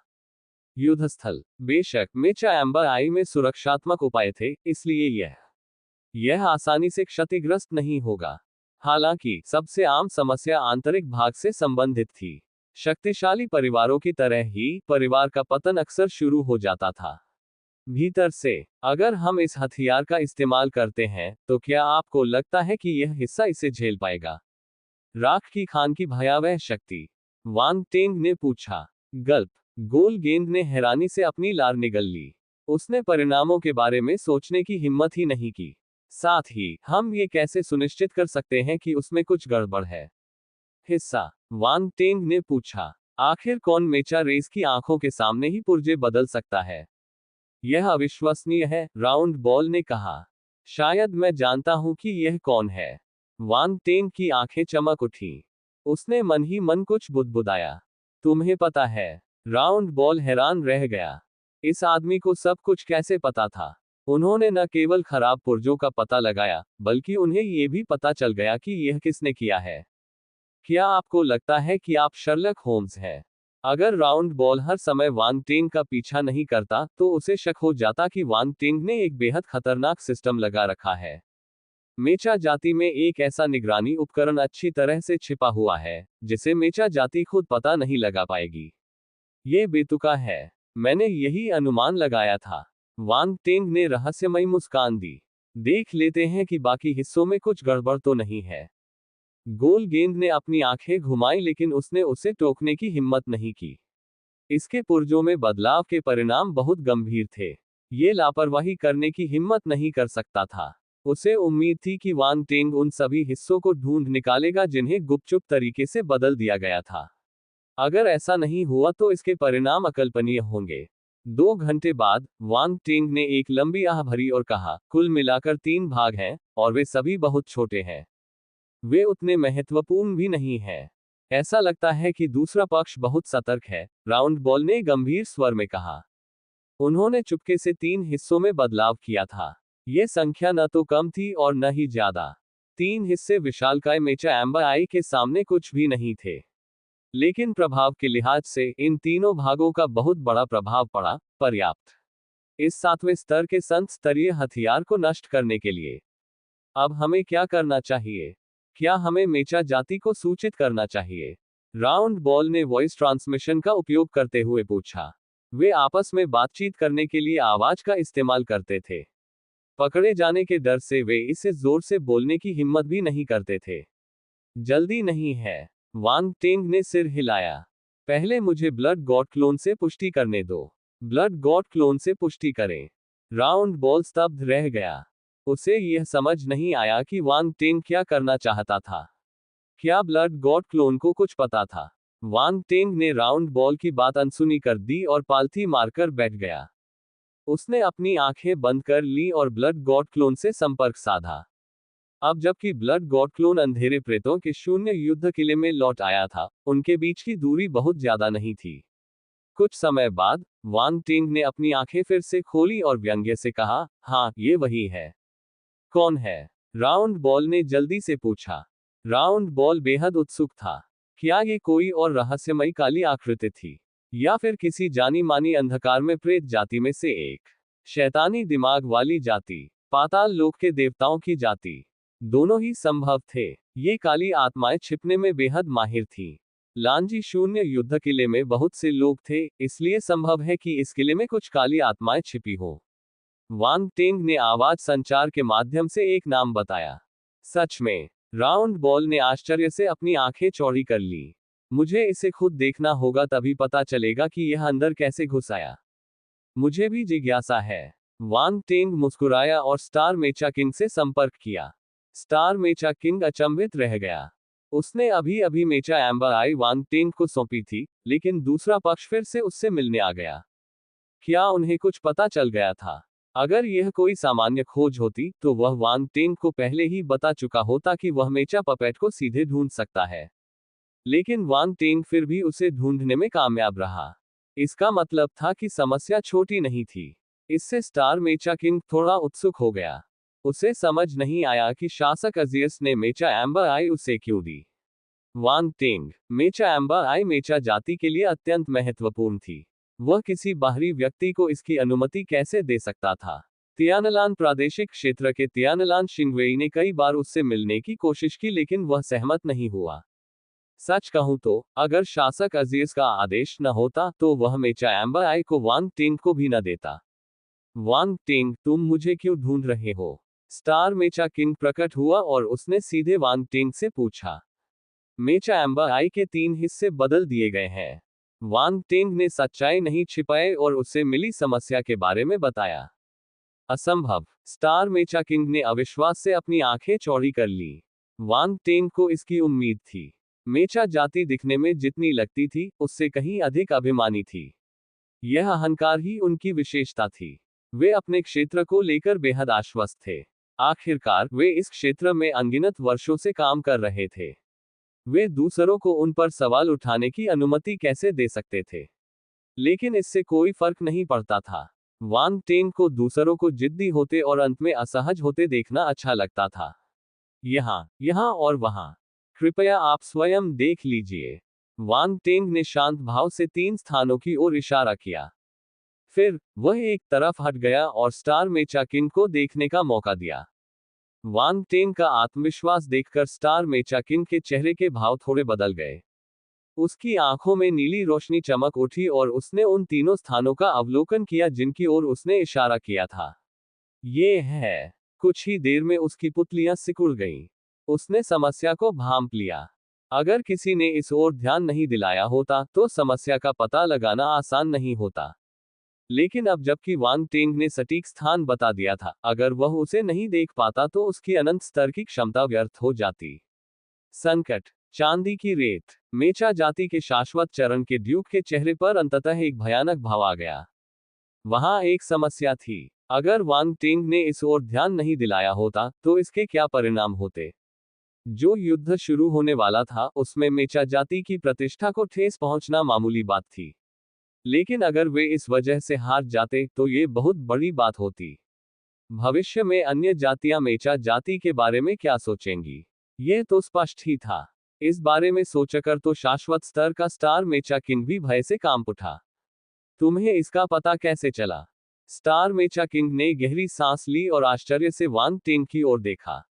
A: युद्धस्थल? बेशक मेचा एम्बर आई में सुरक्षात्मक उपाय थे, इसलिए यह आसानी से क्षतिग्रस्त नहीं होगा। हालांकि सबसे आम समस्या आंतरिक भाग से संबंधित थी। शक्तिशाली परिवारों की तरह ही परिवार का पतन अक्सर शुरू हो जाता था भीतर से। अगर हम इस हथियार का इस्तेमाल करते हैं तो क्या आपको लगता है कि यह हिस्सा इसे झेल पाएगा? राख की खान की भयावह शक्ति? वांग टेंग ने पूछा। गल्प। गोल गेंद ने हैरानी से अपनी लार निगल ली। उसने परिणामों के बारे में सोचने की हिम्मत ही नहीं की। साथ ही हम ये कैसे सुनिश्चित कर सकते हैं कि उसमें कुछ गड़बड़ है? हिस्सा? वांग टेंग ने पूछा। आखिर कौन मेचा रेस की आंखों के सामने ही पुर्जे बदल सकता है? यह अविश्वसनीय है, राउंड बॉल ने कहा। शायद मैं जानता हूं कि यह कौन है। वांग टेंग की आंखें चमक उठी। उसने मन ही मन कुछ बुदबुदाया। तुम्हें पता है? राउंड बॉल हैरान रह गया। इस आदमी को सब कुछ कैसे पता था? उन्होंने न केवल खराब पुर्जों का पता लगाया, बल्कि उन्हें यह भी पता चल गया कि यह किसने किया है। क्या आपको लगता है कि आप शर्लक होम्स हैं? अगर राउंड बॉल हर समय वांग टेंग का पीछा नहीं करता तो उसे शक हो जाता कि वांग टेंग ने एक बेहद खतरनाक सिस्टम लगा रखा है। मेचा जाति में एक ऐसा निगरानी उपकरण अच्छी तरह से छिपा हुआ है जिसे मेचा जाति खुद पता नहीं लगा पाएगी। ये बेतुका है। मैंने यही अनुमान लगाया था। वांग टेंग ने रहस्यमयी मुस्कान दी। देख लेते हैं कि बाकी हिस्सों में कुछ गड़बड़ तो नहीं है। गोल गेंद ने अपनी आंखें घुमाई लेकिन उसने उसे टोकने की हिम्मत नहीं की। इसके पुर्जों में बदलाव के परिणाम बहुत गंभीर थे। ये लापरवाही करने की हिम्मत नहीं कर सकता था। उसे उम्मीद थी कि वांग टेंग उन सभी हिस्सों को ढूंढ निकालेगा जिन्हें गुपचुप तरीके से बदल दिया गया था। अगर ऐसा नहीं हुआ तो इसके परिणाम अकल्पनीय होंगे। 2 घंटे बाद वांग टेंग ने एक लंबी आह भरी और कहा, कुल मिलाकर 3 भाग हैं और वे सभी बहुत छोटे हैं। वे उतने महत्वपूर्ण भी नहीं हैं। ऐसा लगता है कि दूसरा पक्ष बहुत सतर्क है, राउंड बॉल ने गंभीर स्वर में कहा। उन्होंने चुपके से 3 हिस्सों में बदलाव किया था। ये संख्या न तो कम थी और न ही ज्यादा। 3 हिस्से विशालकाय मेचा एम्बर आई के सामने कुछ भी नहीं थे। लेकिन प्रभाव के लिहाज से इन तीनों भागों का बहुत बड़ा प्रभाव पड़ा, पर्याप्त इस 7वें स्तर के संत स्तरीय हथियार को नष्ट करने के लिए। अब हमें क्या करना चाहिए? क्या हमें मेचा जाति को सूचित करना चाहिए? राउंड बॉल ने वॉइस ट्रांसमिशन का उपयोग करते हुए पूछा। वे आपस में बातचीत करने के लिए आवाज का इस्तेमाल करते थे। पकड़े जाने के डर से वे इसे जोर से बोलने की हिम्मत भी नहीं करते थे। जल्दी नहीं है। वांग टेंग ने सिर हिलाया। पहले मुझे ब्लड गॉड क्लोन से पुष्टि करने दो। ब्लड गॉड क्लोन से पुष्टि करें। राउंड बॉल स्तब्ध रह गया। उसे यह समझ नहीं आया कि वांग टेंग क्या करना चाहता था। क्या ब्लड गॉड क्लोन को कुछ पता था? वांग टेंग ने राउंड बॉल की बात अनसुनी कर दी और पालथी मारकर बैठ गया। उसने अपनी आंखें बंद कर ली और ब्लड गॉड क्लोन से संपर्क साधा। अब जबकि ब्लड गॉड क्लोन अंधेरे प्रेतों के शून्य युद्ध किले में लौट आया था, उनके बीच की दूरी बहुत ज्यादा नहीं थी। कुछ समय बाद वांग टिंग ने अपनी आंखें फिर से खोली और व्यंग्य से कहा, हाँ, ये वही है। कौन है? राउंड बॉल ने जल्दी से पूछा। राउंड बॉल बेहद उत्सुक था। क्या ये कोई और रहस्यमयी काली आकृति थी, या फिर किसी जानी मानी अंधकार में प्रेत जाति में से एक शैतानी दिमाग वाली जाति, पाताल लोक के देवताओं की जाति? दोनों ही संभव थे। ये काली आत्माएं छिपने में बेहद माहिर थीं। लांजी शून्य युद्ध किले में बहुत से लोग थे, इसलिए संभव है कि इस किले में कुछ काली आत्माएं छिपी हो। वांग टेंग ने आवाज संचार के माध्यम से एक नाम बताया। सच में? राउंड बॉल ने आश्चर्य से अपनी आंखें चौड़ी कर ली। मुझे इसे खुद देखना होगा, तभी पता चलेगा कि यह अंदर कैसे घुस आया। मुझे भी जिज्ञासा है। वांग टेंग मुस्कुराया और स्टार मेचा किंग से संपर्क किया। स्टार मेचा किंग अचंभित रह गया। उसने अभी अभी मेचा एम्बर आई वांग टेंग को सौंपी थी, लेकिन दूसरा पक्ष फिर से उससे मिलने आ गया। क्या उन्हें कुछ पता चल गया था? अगर यह कोई सामान्य खोज होती, तो वह वांग टेंग को पहले ही बता चुका होता कि वह मेचा पपेट को सीधे ढूंढ सकता है। लेकिन वांग टेंग फिर भी उसे ढूंढने में कामयाब रहा। इसका मतलब था कि समस्या छोटी नहीं थी। इससे स्टार मेचा किंग थोड़ा उत्सुक हो गया। उसे समझ नहीं आया कि शासक अजियस ने मेचा एम्बर आई उसे क्यों दी। वांग टेंग, मेचा एम्बर आई मेचा जाति के लिए अत्यंत महत्वपूर्ण थी। वह किसी बाहरी व्यक्ति को इसकी अनुमति कैसे दे सकता था? तियानलान प्रादेशिक क्षेत्र के तियानलान शिंगवेई ने कई बार उससे मिलने की कोशिश की, लेकिन वह सहमत नहीं हुआ। सच कहूं तो, अगर शासक अजीज का आदेश न होता, तो वह मेचा एम्बर आई को वांग टेंग को भी न देता। वांग टेंग, तुम मुझे क्यों ढूंढ रहे हो? स्टार मेचा किंग प्रकट हुआ और उसने सीधे वांग टेंग से पूछा। मेचा एम्बर आई के 3 हिस्से बदल दिए गए हैं। वांग टेंग ने सच्चाई नहीं छिपाई और उससे मिली समस्या के बारे में बताया। असंभव! स्टार मेचा किंग ने अविश्वास से अपनी आंखें चौड़ी कर ली। वांग टेंग को इसकी उम्मीद थी। मेचा जाति दिखने में जितनी लगती थी, उससे कहीं अधिक अभिमानी थी। यह अहंकार ही उनकी विशेषता थी। वे अपने क्षेत्र को लेकर बेहद आश्वस्त थे। आखिरकार वे इस क्षेत्र में अनगिनत वर्षों से काम कर रहे थे। वे दूसरों को उन पर सवाल उठाने की अनुमति कैसे दे सकते थे? लेकिन इससे कोई फर्क नहीं पड़ता था। वांग टेंग को दूसरों को जिद्दी होते और अंत में असहज होते देखना अच्छा लगता था। यहाँ और वहां। कृपया आप स्वयं देख लीजिए। वांग टेंग ने शांत भाव से 3 स्थानों की ओर इशारा किया। फिर वह एक तरफ हट गया और स्टार मेचा किंग को देखने का मौका दिया। वांग टेंग का आत्मविश्वास देखकर स्टार मेचा किंग के चेहरे के भाव थोड़े बदल गए। उसकी आंखों में नीली रोशनी चमक उठी और उसने उन तीनों स्थानों का अवलोकन किया जिनकी ओर उसने इशारा किया था। ये है। कुछ ही देर में उसकी पुतलियां सिकुड़ गईं। उसने समस्या को भांप लिया। अगर किसी ने इस ओर ध्यान नहीं दिलाया होता, तो समस्या का पता लगाना आसान नहीं होता। लेकिन अब जबकि वांग टेंग ने सटीक स्थान बता दिया था, अगर वह उसे नहीं देख पाता तो उसकी अनंत स्तर की क्षमता व्यर्थ हो जाती। संकट। चांदी की रेत। मेचा जाति के शाश्वत चरण के ड्यूक के चेहरे पर अंततः एक भयानक भाव आ गया। वहां एक समस्या थी। अगर वांग टेंग ने इस ओर ध्यान नहीं दिलाया होता, तो इसके क्या परिणाम होते? जो युद्ध शुरू होने वाला था, उसमें मेचा जाति की प्रतिष्ठा को ठेस पहुंचना मामूली बात थी। लेकिन अगर वे इस वजह से हार जाते, तो ये बहुत बड़ी बात होती। भविष्य में अन्य जातियां मेचा जाति के बारे में क्या सोचेंगी? यह तो स्पष्ट ही था। इस बारे में सोचकर तो शाश्वत स्तर का स्टार मेचा किंग भी भय से कांप उठा। तुम्हें इसका पता कैसे चला? स्टार मेचा किंग ने गहरी सांस ली और आश्चर्य से वांग टेंग की ओर देखा।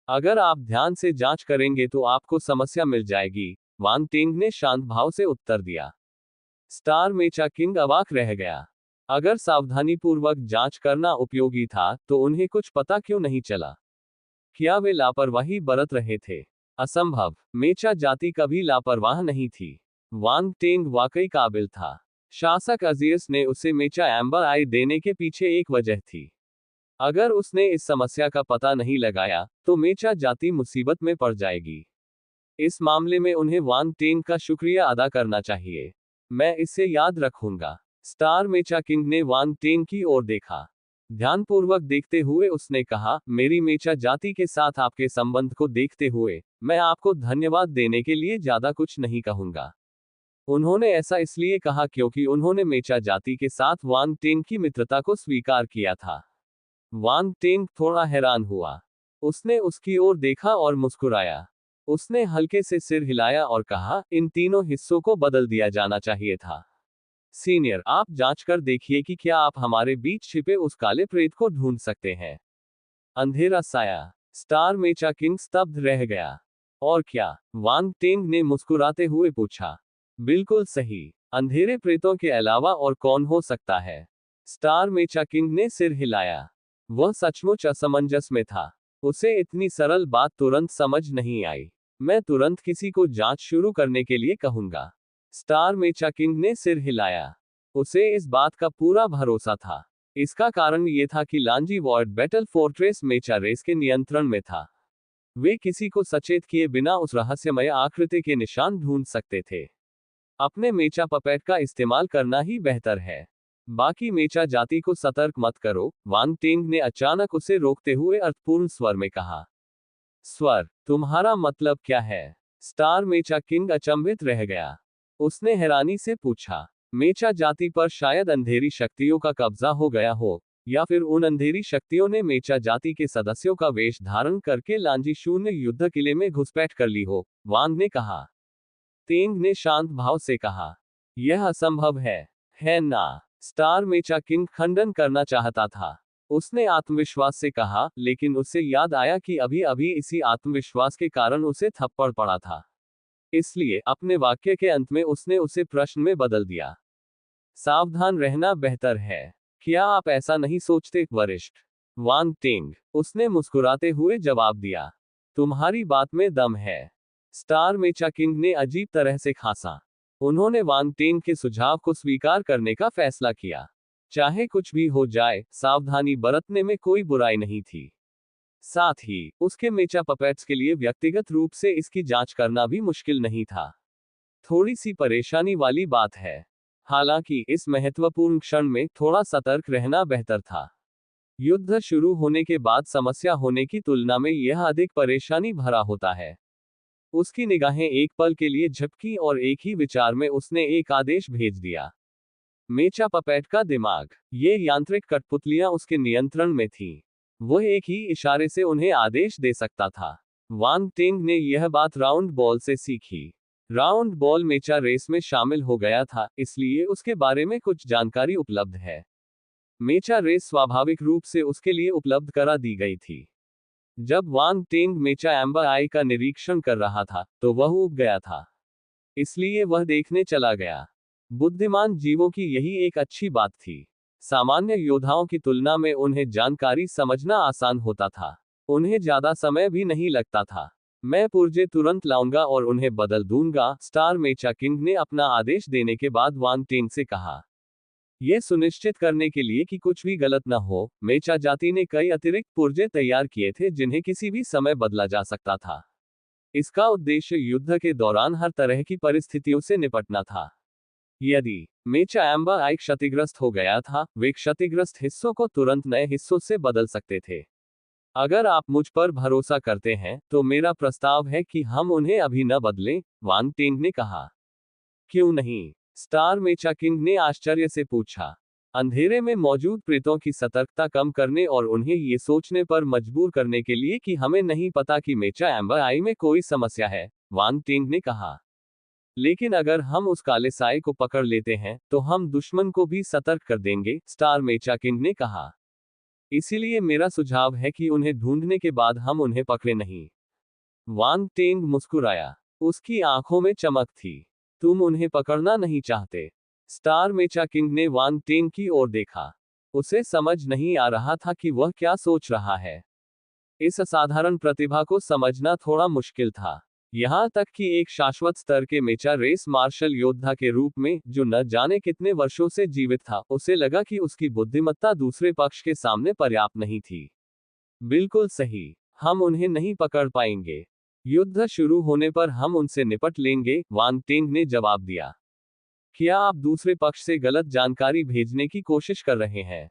A: अगर आप ध्यान से जांच करेंगे तो आपको समस्या मिल जाएगी, वांग टेंग ने शांत भाव से उत्तर दिया। स्टार मेचा किंग अवाक रह गया। अगर सावधानीपूर्वक जांच करना उपयोगी था, तो उन्हें कुछ पता क्यों नहीं चला? क्या वे लापरवाही बरत रहे थे? असंभव। मेचा जाति कभी लापरवाह नहीं थी। वांग टेंग वाकई काबिल था। शासक अजियस ने उसे मेचा एम्बर आई देने के पीछे एक वजह थी। अगर उसने इस समस्या का पता नहीं लगाया, तो मेचा जाति मुसीबत में पड़ जाएगी। इस मामले में उन्हें वांग टेंग का शुक्रिया अदा करना चाहिए। मैं इसे याद रखूंगा। स्टार मेचा किंग ने वांग टेंग की ओर देखा। ध्यानपूर्वक देखते हुए उसने कहा, मेरी मेचा जाति के साथ आपके संबंध को देखते हुए मैं आपको धन्यवाद देने के लिए ज्यादा कुछ नहीं कहूंगा। उन्होंने ऐसा इसलिए कहा क्योंकि उन्होंने मेचा जाति के साथ वांग टेंग की मित्रता को स्वीकार किया था। वांग टेंग थोड़ा हैरान हुआ। उसने उसकी ओर देखा और मुस्कुराया। उसने हल्के से सिर हिलाया और कहा, इन तीनों हिस्सों को बदल दिया जाना चाहिए था। सीनियर, आप जांच कर देखिए कि क्या आप हमारे बीच छिपे उस काले प्रेत को ढूंढ सकते हैं। अंधेरा साया। स्टार मेचा किंग स्तब्ध रह गया। और क्या? वांग टेंग ने मुस्कुराते हुए पूछा। बिल्कुल सही। अंधेरे प्रेतों के अलावा और कौन हो सकता है? स्टार मेचा किंग ने सिर हिलाया। वह सचमुच असमंजस में था। उसे इतनी सरल बात तुरंत समझ नहीं आई। मैं तुरंत किसी को जांच शुरू करने के लिए कहूंगा। स्टार मेचा किंग ने सिर हिलाया। उसे इस बात का पूरा भरोसा था। इसका कारण ये था कि Lanji ward battle fortress mecha race के नियंत्रण में था। वे किसी को सचेत किए बिना उस रहस्यमय आकृति के निशान ढूंढ सकते थे। अपने मेचा पपेट का इस्तेमाल करना ही बेहतर है। बाकी मेचा जाति को सतर्क मत करो, वांग टेंग ने अचानक उसे रोकते हुए अर्थपूर्ण स्वर में कहा। स्वर? तुम्हारा मतलब क्या है? स्टार मेचा किंग अचंभित रह गया। उसने हैरानी से पूछा। मेचा जाति पर शायद अंधेरी शक्तियों का कब्जा हो गया हो, या फिर उन अंधेरी शक्तियों ने मेचा जाति के सदस्यों का वेश धारण करके लांजी शून्य युद्ध किले में घुसपैठ कर ली हो, वांग ने कहा। तेंग ने शांत भाव से कहा। यह असंभव है ना? स्टार मेचा किंग खंडन करना चाहता था। उसने आत्मविश्वास से कहा, लेकिन उसे याद आया कि अभी अभी इसी आत्मविश्वास के कारण उसे थप्पड़ पड़ा था। इसलिए अपने वाक्य के अंत में उसने उसे प्रश्न में बदल दिया। सावधान रहना बेहतर है। क्या आप ऐसा नहीं सोचते, वरिष्ठ? वांग टेंग, उसने मुस्कुराते हुए जवाब दिया। तुम्हारी बात में दम है। स्टार मेचा किंग ने अजीब तरह से खांसा। उन्होंने वांग टेंग के सुझाव को स्वीकार करने का फैसला किया। चाहे कुछ भी हो जाए, सावधानी बरतने में कोई बुराई नहीं थी। साथ ही उसके मेचा पपेट्स के लिए व्यक्तिगत रूप से इसकी जांच करना भी मुश्किल नहीं था। थोड़ी सी परेशानी वाली बात है। हालांकि इस महत्वपूर्ण क्षण में थोड़ा सतर्क रहना बेहतर था। युद्ध शुरू होने के बाद समस्या होने की तुलना में यह अधिक परेशानी भरा होता है। उसकी निगाहें एक पल के लिए झपकी और एक ही विचार में उसने एक आदेश भेज दिया। मेचा पपेट का दिमाग, ये यांत्रिक कठपुतलियां उसके नियंत्रण में थीं। वह एक ही इशारे से उन्हें आदेश दे सकता था। वांग टेंग ने यह बात राउंड बॉल से सीखी। राउंड बॉल मेचा रेस में शामिल हो गया था, इसलिए उसके बारे में कुछ जानकारी उपलब्ध है। मेचा रेस स्वाभाविक रूप से उसके लिए उपलब्ध करा दी गई थी। जब वांग टेंग मेचा एम्बर आई का निरीक्षण कर रहा था, तो वह ऊब गया था। इसलिए वह देखने चला गया। बुद्धिमान जीवों की यही एक अच्छी बात थी। सामान्य योद्धाओं की तुलना में उन्हें जानकारी समझना आसान होता था। उन्हें ज्यादा समय भी नहीं लगता था। मैं पुर्जे तुरंत लाऊंगा और उन्हें बदल दूंगा, स्टार मेचा किंग ने अपना आदेश देने के बाद वांग टेंग से कहा। यह सुनिश्चित करने के लिए कि कुछ भी गलत न हो, मेचा जाति ने कई अतिरिक्त पुर्जे तैयार किए थे जिन्हें किसी भी समय बदला जा सकता था। इसका उद्देश्य युद्ध के दौरान हर तरह की परिस्थितियों से निपटना था। यदि मेचा एम्बर आई क्षतिग्रस्त हो गया था, वे क्षतिग्रस्त हिस्सों को तुरंत नए हिस्सों से बदल सकते थे। अगर आप मुझ पर भरोसा करते हैं, तो मेरा प्रस्ताव है कि हम उन्हें अभी न बदलें, वांग टेंग ने कहा। क्यों नहीं? स्टार मेचा किंग ने आश्चर्य से पूछा। अंधेरे में मौजूद प्रेतों की सतर्कता कम करने और उन्हें ये सोचने पर मजबूर करने के लिए कि हमें नहीं पता कि मेचा एम्बर आई में कोई समस्या है, वांग टेंग ने कहा। लेकिन अगर हम उस काले साए को पकड़ लेते हैं, तो हम दुश्मन को भी सतर्क कर देंगे, स्टार मेचा किंग ने कहा। इसीलिए मेरा सुझाव है कि उन्हें ढूंढने के बाद हम उन्हें पकड़े नहीं। वांग टेंग मुस्कुराया। उसकी आंखों में चमक थी। तुम उन्हें पकड़ना नहीं चाहते? स्टार मेचा किंग ने वांग टेंग की ओर देखा। उसे समझ नहीं आ रहा था कि वह क्या सोच रहा है। इस असाधारण प्रतिभा को समझना थोड़ा मुश्किल था। यहां तक कि एक शाश्वत स्तर के मेचा रेस मार्शल योद्धा के रूप में, जो न जाने कितने वर्षों से जीवित था, उसे लगा कि उसकी बुद्धिमत्ता दूसरे पक्ष के सामने पर्याप्त नहीं थी। बिल्कुल सही। हम उन्हें नहीं पकड़ पाएंगे। युद्ध शुरू होने पर हम उनसे निपट लेंगे, वांग टेंग ने जवाब दिया। क्या आप दूसरे पक्ष से गलत जानकारी भेजने की कोशिश कर रहे हैं?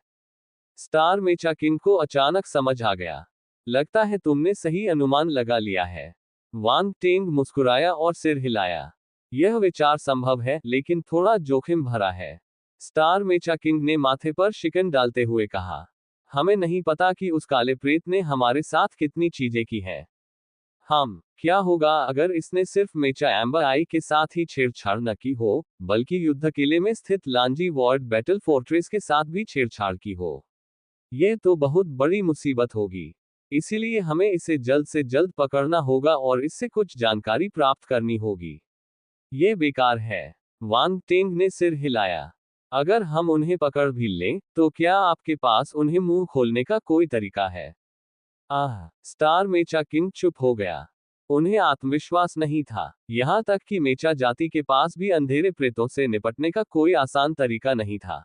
A: स्टार मेचा किंग को अचानक समझ आ गया। लगता है तुमने सही अनुमान लगा लिया है। वांग टेंग मुस्कुराया और सिर हिलाया। यह विचार संभव है, लेकिन थोड़ा जोखिम भरा है। स्टार मेचा किंग ने माथे पर शिकन डालते हुए कहा, हमें नहीं पता कि उस काले प्रेत ने हमारे साथ कितनी चीजें की हैं। क्या होगा अगर इसने सिर्फ मेचा एम्बर आई के साथ ही छेड़छाड़ न की हो, बल्कि युद्ध किले में स्थित लांजी वॉर्ड बैटल फोर्ट्रेस के साथ भी छेड़छाड़ की हो? यह तो बहुत बड़ी मुसीबत होगी। इसीलिए हमें इसे जल्द से जल्द पकड़ना होगा और इससे कुछ जानकारी प्राप्त करनी होगी। ये बेकार है। वांग टेंग ने सिर हिलाया। अगर हम उन्हें पकड़ भी लें, तो क्या आपके पास उन्हें मुंह खोलने का कोई तरीका है? स्टार मेचा किंग चुप हो गया। उन्हें आत्मविश्वास नहीं था, यहां तक कि मेचा जाति के पास भी अंधेरे प्रेतों से निपटने का कोई आसान तरीका नहीं था।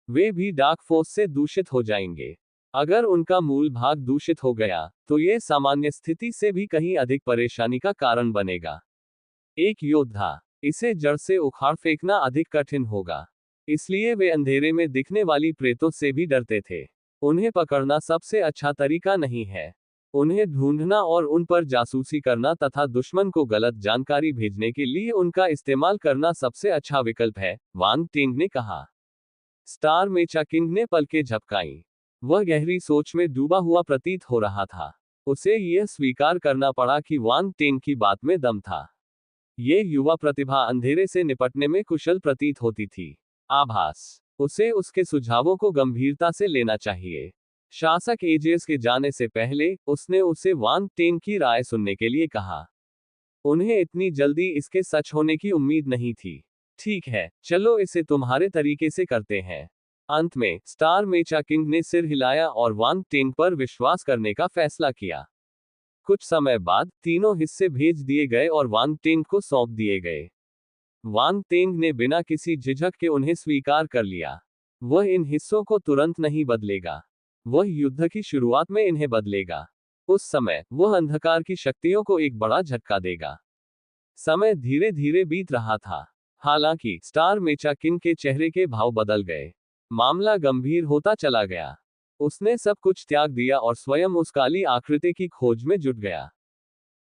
A: वे भी डार्क फोर्स से दूषित हो जाएंगे। अगर उनका मूल भाग दूषित हो गया, तो यह सामान्य स्थिति से भी कहीं अधिक परेशानी का कारण बनेगा। एक योद्धा, इसे जड़ से उखाड़ फेंकना अधिक कठिन होगा। इसलिए वे अंधेरे में दिखने वाली प्रेतों से भी डरते थे। उन्हें पकड़ना सबसे अच्छा तरीका नहीं है। उन्हें ढूंढना और उन पर जासूसी करना तथा दुश्मन को गलत जानकारी भेजने के लिए उनका इस्तेमाल करना सबसे अच्छा विकल्प है, वांग टेंग ने कहा। स्टार मेचा किंग ने पलकें झपकाईं। वह गहरी सोच में डूबा हुआ प्रतीत हो रहा था। उसे यह स्वीकार करना पड़ा कि वांग टेंग की बात में दम था। ये युवा प्रतिभा अंधेरे से निपटने में कुशल प्रतीत होती थी। आभास, उसे उसके सुझावों को गंभीरता से लेना चाहिए। शासक एजेस के जाने से पहले, उसने उसे वांग टेंग की राय सुनने के लिए कहा। उन्हें इतनी जल्दी इसके सच होने की उम्मीद नहीं थी। ठीक है, चलो इसे तुम्हारे तरीके से करते हैं। अंत में, स्टार मेचा किंग ने सिर हिलाया और वांग टेंग पर विश्वास करने का फैसला किया। कुछ समय बाद, तीनों हिस्से भेज दिए गए और वांग टेंग को सौंप दिए गए। वांग टेंग ने बिना किसी झिझक के उन्हें स्वीकार कर लिया। वह इन हिस्सों को तुरंत नहीं बदलेगा। वह युद्ध की शुरुआत में इन्हें बदलेगा। उस समय, वह अंधकार की शक्तियों को एक बड़ा झटका देगा। समय धीरे धीरे बीत रहा था। हालांकि, स्टार मेचा किंग के चेहरे के भाव बदल गए। मामला गंभीर होता चला गया। उसने सब कुछ त्याग दिया और स्वयं उस काली आकृति की खोज में जुट गया।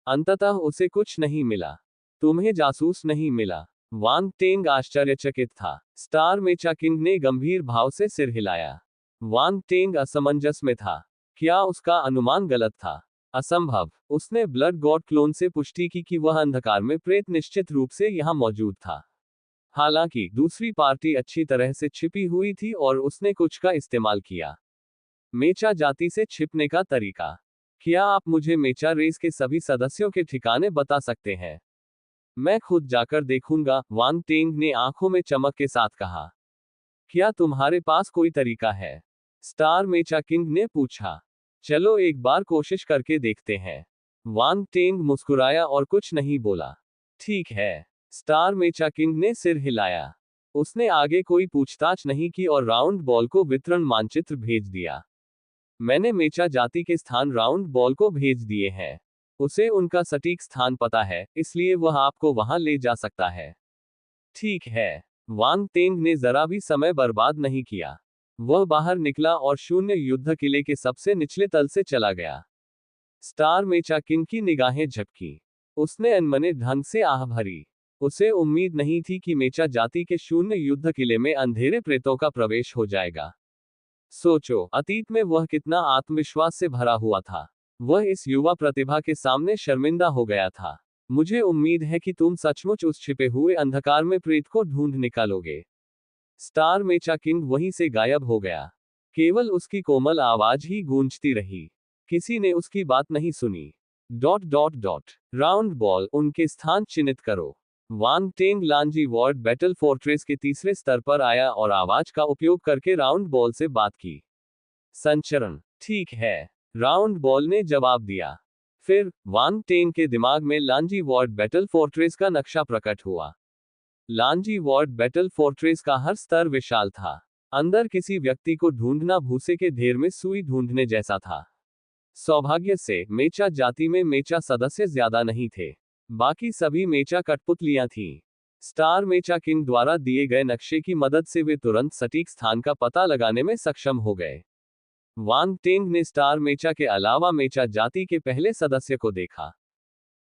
A: अंततः उसे कुछ नहीं मिला। तुम्हें जासूस नहीं मिला। वांग टेंग आश्चर्यचकित था। स्टार मेचा किंग ने गंभीर भाव से सिर हिलाया। वांग टेंग असमंजस में था। क्या उसका अनुमान गलत था? असंभव। उसने ब्लड गॉड क्लोन से पुष्टि की कि वह अंधकार में प्रेत निश्चित रूप से यहां मौजूद था। हालांकि, दूसरी पार्टी अच्छी तरह से छिपी हुई थी और उसने कुछ का इस्तेमाल किया। मेचा जाति से छिपने का तरीका। क्या आप मुझे मेचा रेस के सभी सदस्यों के ठिकाने बता सकते हैं? मैं खुद जाकर देखूंगा, वांग टेंग ने आंखों में चमक के साथ कहा। क्या तुम्हारे पास कोई तरीका है? स्टार मेचा किंग ने पूछा। चलो एक बार कोशिश करके देखते हैं। वांग टेंग मुस्कुराया और कुछ नहीं बोला। ठीक है। स्टार मेचा किंग ने सिर हिलाया। उसने आगे कोई पूछताछ नहीं की और राउंड बॉल को वितरण मानचित्र भेज दिया। मैंने मेचा जाति के स्थान राउंड बॉल को भेज दिए हैं। उसे उनका सटीक स्थान पता है, इसलिए वह आपको वहां ले जा सकता है। ठीक है। वांग टेंग ने जरा भी समय बर्बाद नहीं किया। वह बाहर निकला और शून्य युद्ध किले के सबसे निचले तल से चला गया। स्टार मेचा किंग की निगाहें झपकी। उसने अनमने ढंग से आह भरी। उसे उम्मीद नहीं थी कि मेचा जाति के शून्य युद्ध किले में अंधेरे प्रेतों का प्रवेश हो जाएगा। सोचो, अतीत में वह कितना आत्मविश्वास से भरा हुआ था। वह इस युवा प्रतिभा के सामने शर्मिंदा हो गया था। मुझे उम्मीद है कि तुम सचमुच उस छिपे हुए अंधकार में प्रेत को ढूंढ निकालोगे। स्टार मेचा किंग वहीं से गायब हो गया। केवल उसकी कोमल आवाज ही गूंजती रही। किसी ने उसकी बात नहीं सुनी। राउंड बॉल, उनके स्थान चिन्हित करो। Wang Teng Lanji ward battle fortress के तीसरे स्तर पर आया और आवाज का उपयोग करके राउंड बॉल से बात की। संचरण। ठीक है। राउंड बॉल ने जवाब दिया। फिर, वांग टेंग के दिमाग में लांजी वॉर्ड बैटल फोर्ट्रेस का नक्शा प्रकट हुआ। लांजी वॉर्ड बैटल फोर्ट्रेस का हर स्तर विशाल था। अंदर किसी व्यक्ति को ढूंढना भूसे के ढेर में सुई ढूंढने जैसा था। सौभाग्य से मेचा जाति में मेचा सदस्य ज्यादा नहीं थे। बाकी सभी मेचा कठपुतलियां थीं। स्टार मेचा किंग द्वारा दिए गए नक्शे की मदद से वे तुरंत सटीक स्थान का पता लगाने में सक्षम हो गए। वांग टेंग ने स्टार मेचा के अलावा मेचा जाति के पहले सदस्य को देखा।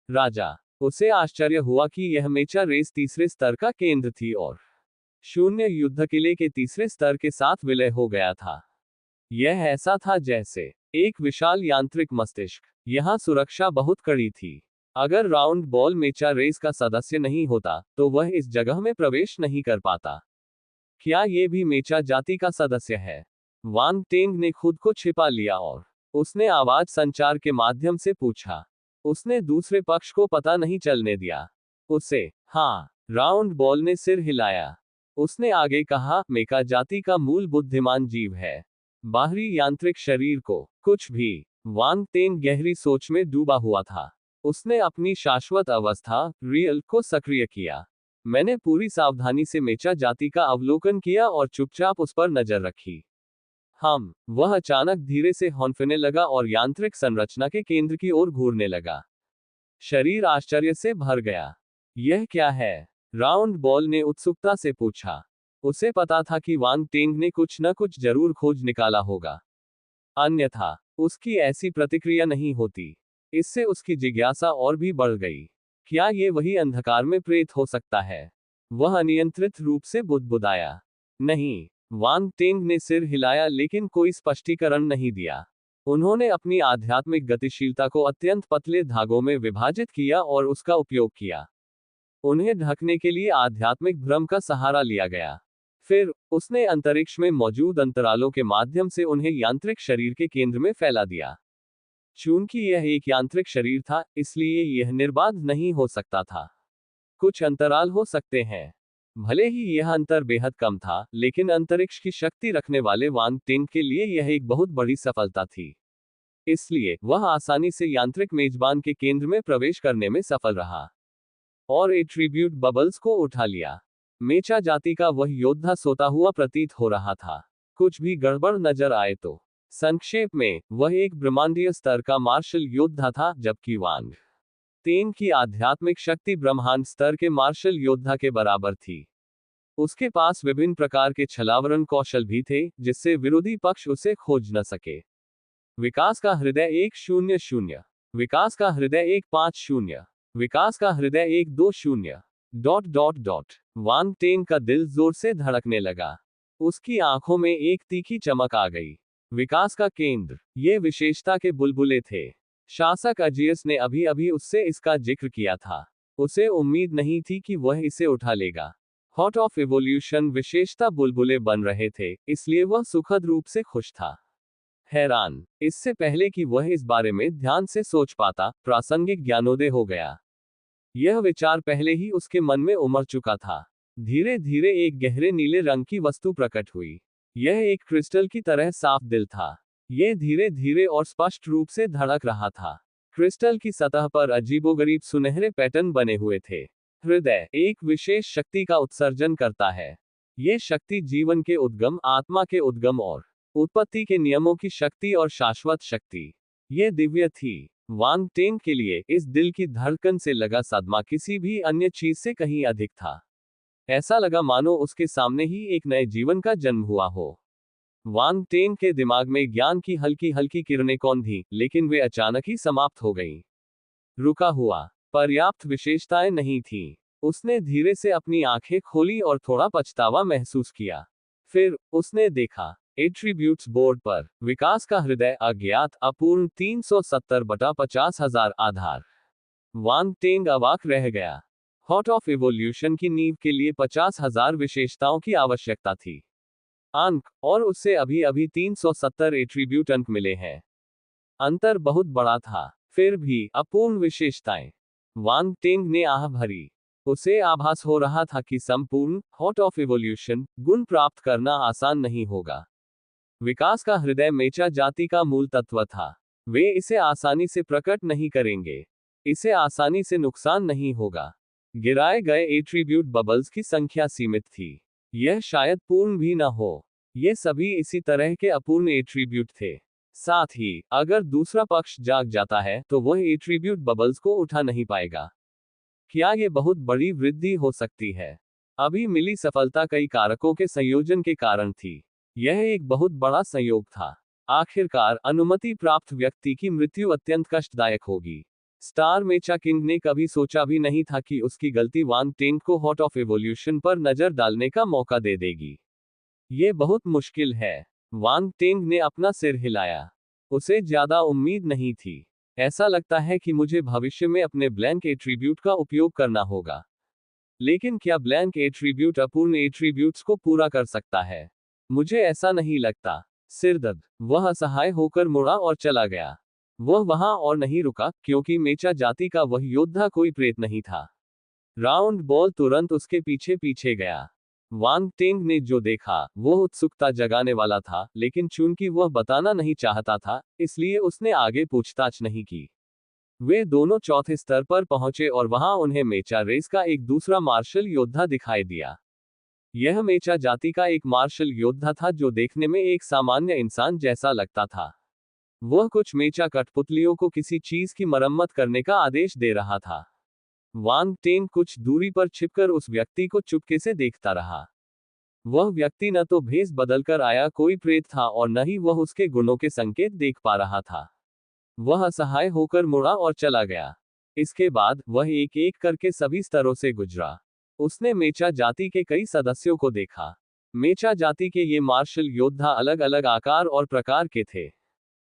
A: राजा, उसे आश्चर्य हुआ कि यह मेचा रेस तीसरे स्तर का केंद्र थी और शून्य युद्ध किले के तीसरे स्तर के साथ विलय हो गया था। यह ऐसा था जैसे एक विशाल यांत्रिक मस्तिष्क। यहाँ सुरक्षा बहुत कड़ी थी। अगर राउंड बॉल मेचा रेस का सदस्य नहीं होता तो वह इस जगह में प्रवेश नहीं कर पाता। क्या ये भी मेचा जाति का सदस्य है? वांग टेंग ने खुद को छिपा लिया और उसने आवाज संचार के माध्यम से पूछा। उसने दूसरे पक्ष को पता नहीं चलने दिया। उसे हाँ, राउंड बॉल ने सिर हिलाया। उसने आगे कहा, मेका जाति का मूल बुद्धिमान जीव है, बाहरी यांत्रिक शरीर को कुछ भी। वांग टेंग गहरी सोच में डूबा हुआ था। उसने अपनी शाश्वत अवस्था रियल को सक्रिय किया। मैंने पूरी सावधानी से मेचा जाति का अवलोकन किया और चुपचाप उस पर नजर रखी। वह अचानक धीरे से हौंफने लगा और यांत्रिक संरचना के केंद्र की ओर घूरने लगा। शरीर आश्चर्य से भर गया। यह क्या है? राउंड बॉल ने उत्सुकता से पूछा। उसे पता था कि वांग टेंग ने कुछ न कुछ जरूर खोज निकाला होगा, अन्यथा उसकी ऐसी प्रतिक्रिया नहीं होती। इससे उसकी जिज्ञासा और भी बढ़ गई। क्या ये वही अंधकार में प्रेत हो सकता है? वह अनियंत्रित रूप से बुदबुदाया। नहीं। वांग टेंग ने सिर हिलाया लेकिन कोई स्पष्टीकरण नहीं दिया। उन्होंने अपनी आध्यात्मिक गतिशीलता को अत्यंत पतले धागों में विभाजित किया और उसका उपयोग किया। उन्हें ढकने के लिए आध्यात्मिक भ्रम का सहारा लिया गया। फिर उसने अंतरिक्ष में मौजूद अंतरालों के माध्यम से उन्हें यांत्रिक शरीर के केंद्र में फैला दिया। चूंकि यह एक यांत्रिक शरीर था, इसलिए यह निर्बाध नहीं हो सकता था। कुछ अंतराल हो सकते हैं। भले ही यह अंतर बेहद कम था, लेकिन अंतरिक्ष की शक्ति रखने वाले वांग टेंग के लिए यह एक बहुत बड़ी सफलता थी। इसलिए वह आसानी से यांत्रिक मेजबान के केंद्र में प्रवेश करने में सफल रहा और एट्रीब्यूट बबल्स को उठा लिया। मेचा जाति का वह योद्धा सोता हुआ प्रतीत हो रहा था। कुछ भी गड़बड़ नजर आए तो संक्षेप में, वह एक ब्रह्मांडीय स्तर का मार्शल योद्धा था, जबकि वांग टेंग की आध्यात्मिक शक्ति ब्रह्मांड स्तर के मार्शल योद्धा के बराबर थी। उसके पास विभिन्न प्रकार के छलावरण कौशल भी थे, जिससे विरोधी पक्ष उसे खोज न सके। विकास का हृदय 100, विकास का हृदय 150, विकास का हृदय 120... वांग टेंग का दिल जोर से धड़कने लगा। उसकी आंखों में एक तीखी चमक आ गई। विकास का केंद्र, ये विशेषता के बुलबुले थे। शासक अजियस ने अभी अभी उससे इसका जिक्र किया था। उसे उम्मीद नहीं थी कि वह इसे उठा लेगा। हॉट ऑफ इवोल्यूशन विशेषता बुलबुले बन रहे थे, इसलिए वह सुखद रूप से खुश था। हैरान, इससे पहले कि वह इस बारे में ध्यान से सोच पाता, प्रासंगिक ज्ञानोदय हो गया। यह विचार पहले ही उसके मन में उमड़ चुका था। धीरे धीरे एक गहरे नीले रंग की वस्तु प्रकट हुई। यह एक क्रिस्टल की तरह साफ दिल था। यह धीरे धीरे और स्पष्ट रूप से धड़क रहा था। क्रिस्टल की सतह पर अजीबोगरीब सुनहरे पैटर्न बने हुए थे। हृदय एक विशेष शक्ति का उत्सर्जन करता है। यह शक्ति जीवन के उद्गम, आत्मा के उद्गम और उत्पत्ति के नियमों की शक्ति और शाश्वत शक्ति। यह दिव्य थी। वांग टेंग के लिए इस दिल की धड़कन से लगा सदमा किसी भी अन्य चीज से कहीं अधिक था। ऐसा लगा मानो उसके सामने ही एक नए जीवन का जन्म हुआ हो। वांग टेंग के दिमाग में ज्ञान की हल्की हल्की किरणें कौन थीं, लेकिन वे अचानक ही समाप्त हो गईं। रुका हुआ, पर्याप्त विशेषताएं नहीं थीं। उसने धीरे से अपनी आंखें खोली और थोड़ा पछतावा महसूस किया। फिर उसने देखा, एट्रीब्यूट्स बोर्ड पर विकास का हृदय अज्ञात, अपूर्ण 370/50,000 आधार। वांग टेंग अवाक रह गया। हॉट ऑफ इवोल्यूशन की नींव के लिए 50,000 विशेषताओं की आवश्यकता थी। अंक, और उससे अभी अभी 370 एट्रीब्यूट अंक मिले हैं। अंतर बहुत बड़ा था। फिर भी अपूर्ण विशेषताएं। वांग टेंग ने आह भरी। उसे आभास हो रहा था कि संपूर्ण हॉट ऑफ इवोल्यूशन गुण प्राप्त करना आसान नहीं होगा। विकास का हृदय मेचा जाति का मूल तत्व था। वे इसे आसानी से प्रकट नहीं करेंगे। इसे आसानी से नुकसान नहीं होगा। गिराए गए एट्रीब्यूट बबल्स की संख्या सीमित थी। यह शायद पूर्ण भी न हो। ये सभी इसी तरह के अपूर्ण एट्रीब्यूट थे। साथ ही अगर दूसरा पक्ष जाग जाता है तो वह एट्रीब्यूट बबल्स को उठा नहीं पाएगा। क्या ये बहुत बड़ी वृद्धि हो सकती है? अभी मिली सफलता कई कारकों के संयोजन के कारण थी। यह एक बहुत बड़ा संयोग था। आखिरकार अनुमति प्राप्त व्यक्ति की मृत्यु अत्यंत कष्टदायक होगी। स्टार मेचा किंग ने कभी सोचा भी नहीं था कि उसकी गलती वांग टेंग को हॉर्ट ऑफ एवोल्यूशन पर नजर डालने का मौका दे देगी। ये बहुत मुश्किल है। वांग टेंग ने अपना सिर हिलाया। उसे ज्यादा उम्मीद नहीं थी। ऐसा लगता है कि मुझे भविष्य में अपने ब्लैंक एट्रीब्यूट का उपयोग करना होगा। लेकिन क्या ब्लैंक एट्रीब्यूट अपूर्ण एट्रीब्यूट्स को पूरा कर सकता है? मुझे ऐसा नहीं लगता। सिरदर्द। वह असहाय होकर मुड़ा और चला गया। वह वहां और नहीं रुका, क्योंकि मेचा जाति का वह योद्धा कोई प्रेत नहीं था। राउंड बॉल तुरंत उसके पीछे पीछे गया। वांग टेंग ने जो देखा वह उत्सुकता जगाने वाला था, लेकिन चूंकि वह बताना नहीं चाहता था, इसलिए उसने आगे पूछताछ नहीं की। वे दोनों चौथे स्तर पर पहुंचे और वहां उन्हें मेचा रेस का एक दूसरा मार्शल योद्धा दिखाई दिया। यह मेचा जाति का एक मार्शल योद्धा था जो देखने में एक सामान्य इंसान जैसा लगता था। वह कुछ मेचा कठपुतलियों को किसी चीज की मरम्मत करने का आदेश दे रहा था। वांग टेंग कुछ दूरी पर छिपकर उस व्यक्ति को चुपके से देखता रहा। वह व्यक्ति न तो भेष बदलकर आया कोई प्रेत था और न ही वह उसके गुणों के संकेत देख पा रहा था। वह असहाय होकर मुड़ा और चला गया। इसके बाद वह एक एक करके सभी स्तरों से गुजरा। उसने मेचा जाति के कई सदस्यों को देखा। मेचा जाति के ये मार्शल योद्धा अलग अलग आकार और प्रकार के थे।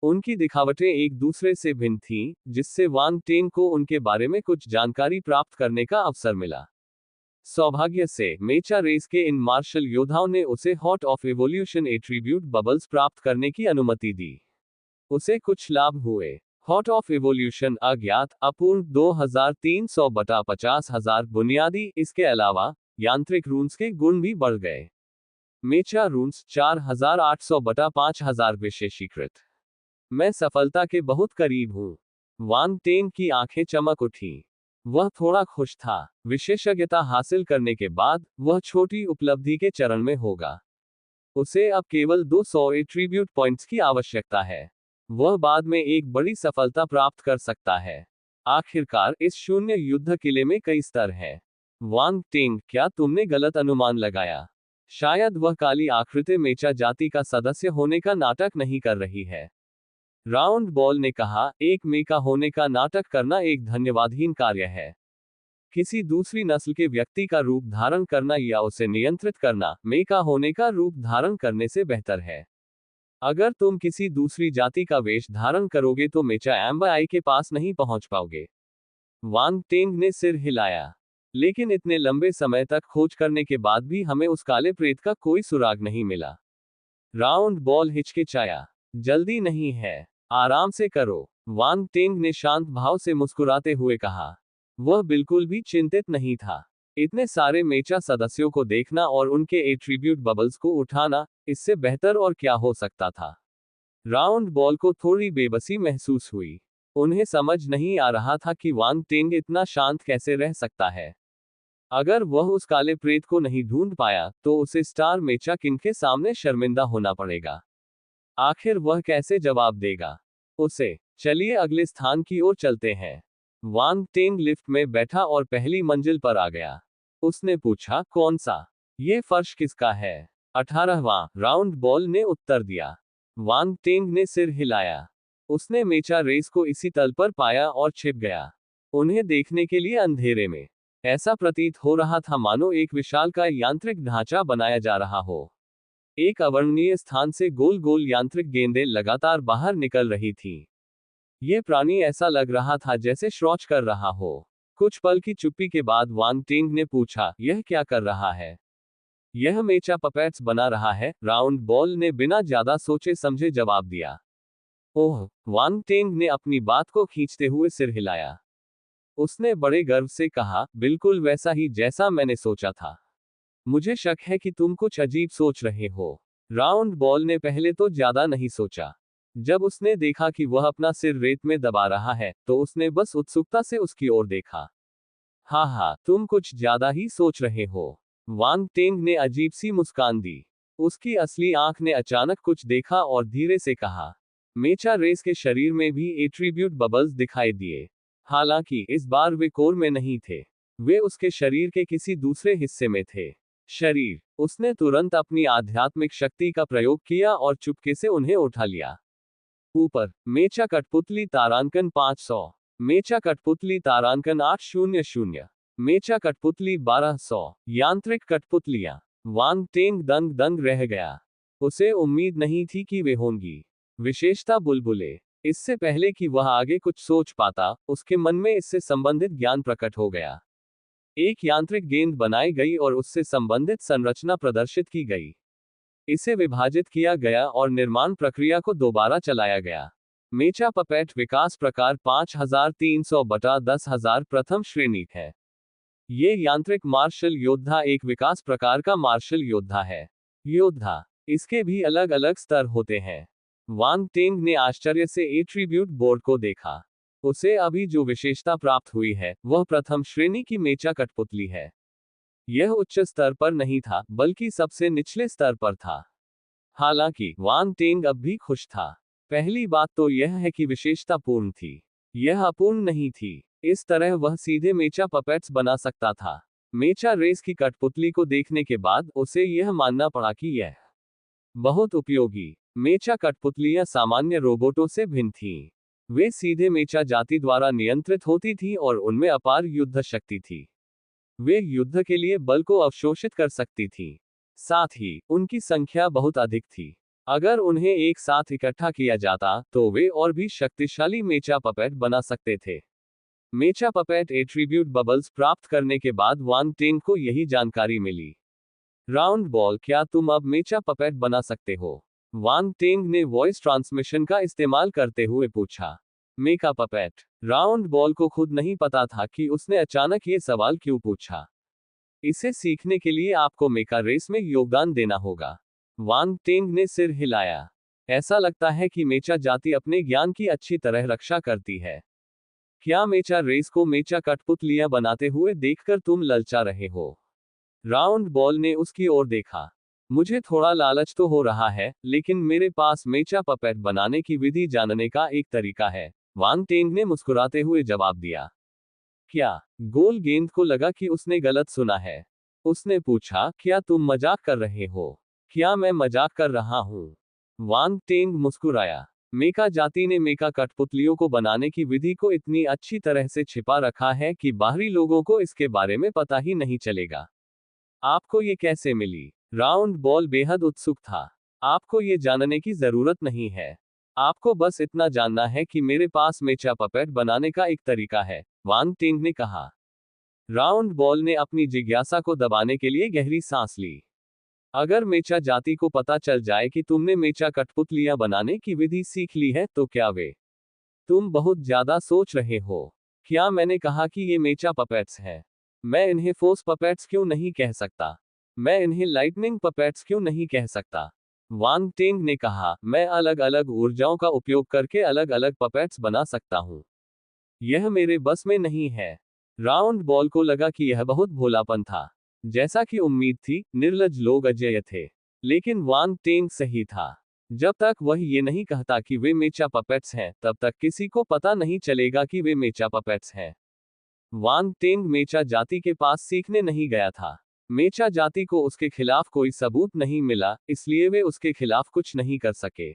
A: उनकी दिखावटें एक दूसरे से भिन्न थीं, जिससे वांग टेंग को उनके बारे में कुछ जानकारी प्राप्त करने का अवसर मिला। सौभाग्य से मेचा रेस के इन मार्शल योद्धाओं ने उसे हॉर्ट ऑफ एवोल्यूशन एट्रीब्यूट बबल्स प्राप्त करने की अनुमति दी। उसे कुछ लाभ हुए। हॉर्ट ऑफ एवोल्यूशन अज्ञात अपूर्ण 2300 बटा 50,000 बुनियादी, इसके अलावा यांत्रिक रून्स के गुण भी बढ़ गए। मेचा रून्स 4800 बटा 5000 विशेषीकृत। मैं सफलता के बहुत करीब हूँ। वांग टेंग की आंखें चमक उठी। वह थोड़ा खुश था। विशेषज्ञता हासिल करने के बाद वह छोटी उपलब्धि के चरण में होगा। उसे अब केवल 200 एट्रीब्यूट पॉइंट्स की आवश्यकता है। वह बाद में एक बड़ी सफलता प्राप्त कर सकता है। आखिरकार इस शून्य युद्ध किले में कई स्तर हैं। वांग टेंग, क्या तुमने गलत अनुमान लगाया? शायद वह काली आकृति मेचा जाति का सदस्य होने का नाटक नहीं कर रही है। राउंड बॉल ने कहा, एक मेका होने का नाटक करना एक धन्यवादहीन कार्य है। किसी दूसरी नस्ल के व्यक्ति का रूप धारण करना या उसे नियंत्रित करना मेका होने का रूप धारण करने से बेहतर है। अगर तुम किसी दूसरी जाति का वेश धारण करोगे तो मेचा एम्बाई के पास नहीं पहुंच पाओगे। वांग टेंग ने सिर हिलाया। लेकिन इतने लंबे समय तक खोज करने के बाद भी हमें उस काले प्रेत का कोई सुराग नहीं मिला। राउंड बॉल हिचकिचाया। जल्दी नहीं है, आराम से करो, वांग टेंग ने शांत भाव से मुस्कुराते हुए कहा। वह बिल्कुल भी चिंतित नहीं था। इतने सारे मेचा सदस्यों को देखना और उनके एट्रीब्यूट बबल्स को उठाना, इससे बेहतर और क्या हो सकता था। राउंड बॉल को थोड़ी बेबसी महसूस हुई। उन्हें समझ नहीं आ रहा था कि वांग टेंग इतना शांत कैसे रह सकता है। अगर वह उस काले प्रेत को नहीं ढूंढ पाया तो उसे स्टार मेचा किंग के सामने शर्मिंदा होना पड़ेगा। आखिर वह कैसे जवाब देगा उसे? चलिए अगले स्थान की ओर चलते हैं। वांग टेंग लिफ्ट में बैठा और पहली मंजिल पर आ गया। उसने पूछा, कौन सा? ये फर्श किसका है? 18वां, राउंड बॉल ने उत्तर दिया। वांग टेंग ने सिर हिलाया। उसने मेचा रेस को इसी तल पर पाया और छिप गया। उन्हें देखने के लिए अंधेरे में ऐसा प्रतीत हो रहा था मानो एक विशालकाय यांत्रिक ढांचा बनाया जा रहा हो। एक अवर्णनीय स्थान से गोल गोल यांत्रिक गेंदें लगातार बाहर निकल रही थीं। ये प्राणी ऐसा लग रहा था जैसे शौच कर रहा हो। कुछ पल की चुप्पी के बाद वांग टेंग ने पूछा, यह क्या कर रहा है? यह मेचा पपेट्स बना रहा है, राउंड बॉल ने बिना ज्यादा सोचे समझे जवाब दिया। ओह, वांग टेंग ने अपनी बात को खींचते हुए सिर हिलाया। उसने बड़े गर्व से कहा, बिल्कुल वैसा ही जैसा मैंने सोचा था। मुझे शक है कि तुम कुछ अजीब सोच रहे हो। राउंड बॉल ने पहले तो ज्यादा नहीं सोचा। जब उसने देखा कि वह अपना सिर रेत में दबा रहा है, तो उसने बस उत्सुकता से उसकी ओर देखा। हाँ, तुम कुछ ज्यादा ही सोच रहे हो। वांग टेंग ने अजीब सी मुस्कान दी। उसकी असली आंख ने अचानक कुछ देखा और धीरे से कहा, मेचा रेस के शरीर में भी एट्रीब्यूट बबल्स दिखाई दिए। हालांकि इस बार वे कोर में नहीं थे, वे उसके शरीर के किसी दूसरे हिस्से में थे। शरीर। उसने तुरंत अपनी आध्यात्मिक शक्ति का प्रयोग किया और चुपके से उन्हें उठा लिया। ऊपर। मेचा कठपुतली तारांकन 500। मेचा कठपुतली तारांकन 800। मेचा कठपुतली 1200। यांत्रिक कठपुतलियां। वांग टेंग दंग दंग रह गया। उसे उम्मीद नहीं थी कि वे होंगी। विशेषता बुलबुले। इससे पहले कि वह आगे कुछ सोच पाता, उसके मन में इससे संबंधित ज्ञान प्रकट हो गया। एक यांत्रिक गेंद बनाई गई और उससे संबंधित संरचना प्रदर्शित की गई। इसे विभाजित किया गया और निर्माण प्रक्रिया को दोबारा चलाया गया। मेचा पपेट विकास प्रकार 5300/10000 प्रथम श्रेणी है। ये यांत्रिक मार्शल योद्धा एक विकास प्रकार का मार्शल योद्धा है। योद्धा। इसके भी अलग अलग स्तर होते हैं। वांग टेंग ने आश्चर्य से एट्रीब्यूट बोर्ड को देखा। उसे अभी जो विशेषता प्राप्त हुई है, वह प्रथम श्रेणी की मेचा कठपुतली है। यह उच्च स्तर पर नहीं था, बल्कि सबसे निचले स्तर पर था। हालांकि वांग टेंग अब भी खुश था। पहली बात तो यह है कि विशेषता पूर्ण थी। यह अपूर्ण नहीं थी। इस तरह वह सीधे मेचा पपेट्स बना सकता था। मेचा रेस की कठपुतली को देखने के बाद उसे यह मानना पड़ा कि यह बहुत उपयोगी। मेचा कठपुतलियां सामान्य रोबोटों से भिन्न थीं। वे सीधे मेचा जाति द्वारा नियंत्रित होती थीं और उनमें अपार युद्ध शक्ति थी। वे युद्ध के लिए बल को अवशोषित कर सकती थीं। साथ ही उनकी संख्या बहुत अधिक थी। अगर उन्हें एक साथ इकट्ठा किया जाता, तो वे और भी शक्तिशाली मेचा पपेट बना सकते थे। मेचा पपेट एट्रीब्यूट बबल्स प्राप्त करने के बाद वांग टेंग को यही जानकारी मिली। राउंड बॉल, क्या तुम अब मेचा पपेट बना सकते हो? वांग टेंग ने वॉइस ट्रांसमिशन का इस्तेमाल करते हुए पूछा। मेका पपेट। राउंड बॉल को खुद नहीं पता था कि उसने अचानक ये सवाल क्यों पूछा। इसे सीखने के लिए आपको मेका रेस में योगदान देना होगा। वांग टेंग ने सिर हिलाया। ऐसा लगता है कि मेचा जाति अपने ज्ञान की अच्छी तरह रक्षा करती है। क्या मेचा रेस को मेचा कठपुतलियां बनाते हुए देखकर तुम ललचा रहे हो? राउंड बॉल ने उसकी ओर देखा। मुझे थोड़ा लालच तो हो रहा है, लेकिन मेरे पास मेचा पपेट बनाने की विधि जानने का एक तरीका है, वांग टेंग ने मुस्कुराते हुए जवाब दिया। क्या? गोल गेंद को लगा कि उसने गलत सुना है। उसने पूछा, क्या तुम मजाक कर रहे हो? क्या मैं मजाक कर रहा हूं? वांग टेंग मुस्कुराया। मेका जाति ने मेका कठपुतलियों को बनाने की विधि को इतनी अच्छी तरह से छिपा रखा है कि बाहरी लोगों को इसके बारे में पता ही नहीं चलेगा। आपको ये कैसे मिली? राउंड बॉल बेहद उत्सुक था। आपको ये जानने की जरूरत नहीं है। आपको बस इतना जानना है कि मेरे पास मेचा पपेट बनाने का एक तरीका है, वांग टेंग ने कहा। राउंड बॉल ने अपनी जिज्ञासा को दबाने के लिए गहरी सांस ली। अगर मेचा जाति को पता चल जाए कि तुमने मेचा कठपुतलियां बनाने की विधि सीख ली है, तो क्या वे? तुम बहुत ज्यादा सोच रहे हो। क्या मैंने कहा कि ये मेचा पपेट्स हैं? मैं इन्हें फोर्स पपेट्स क्यों नहीं कह सकता? मैं इन्हें लाइटनिंग पपेट्स क्यों नहीं कह सकता? वांग टेंग ने कहा, मैं अलग अलग ऊर्जाओं का उपयोग करके अलग अलग पपेट्स बना सकता हूं। यह मेरे बस में नहीं है। राउंड बॉल को लगा कि यह बहुत भोलापन था। जैसा कि उम्मीद थी, निर्लज लोग अजेय थे। लेकिन वांग टेंग सही था। जब तक वह ये नहीं कहता कि वे मेचा पपेट्स हैं, तब तक किसी को पता नहीं चलेगा कि वे मेचा पपेट्स हैं। वांग टेंग मेचा जाति के पास सीखने नहीं गया था। मेचा जाति को उसके खिलाफ कोई सबूत नहीं मिला, इसलिए वे उसके खिलाफ कुछ नहीं कर सके।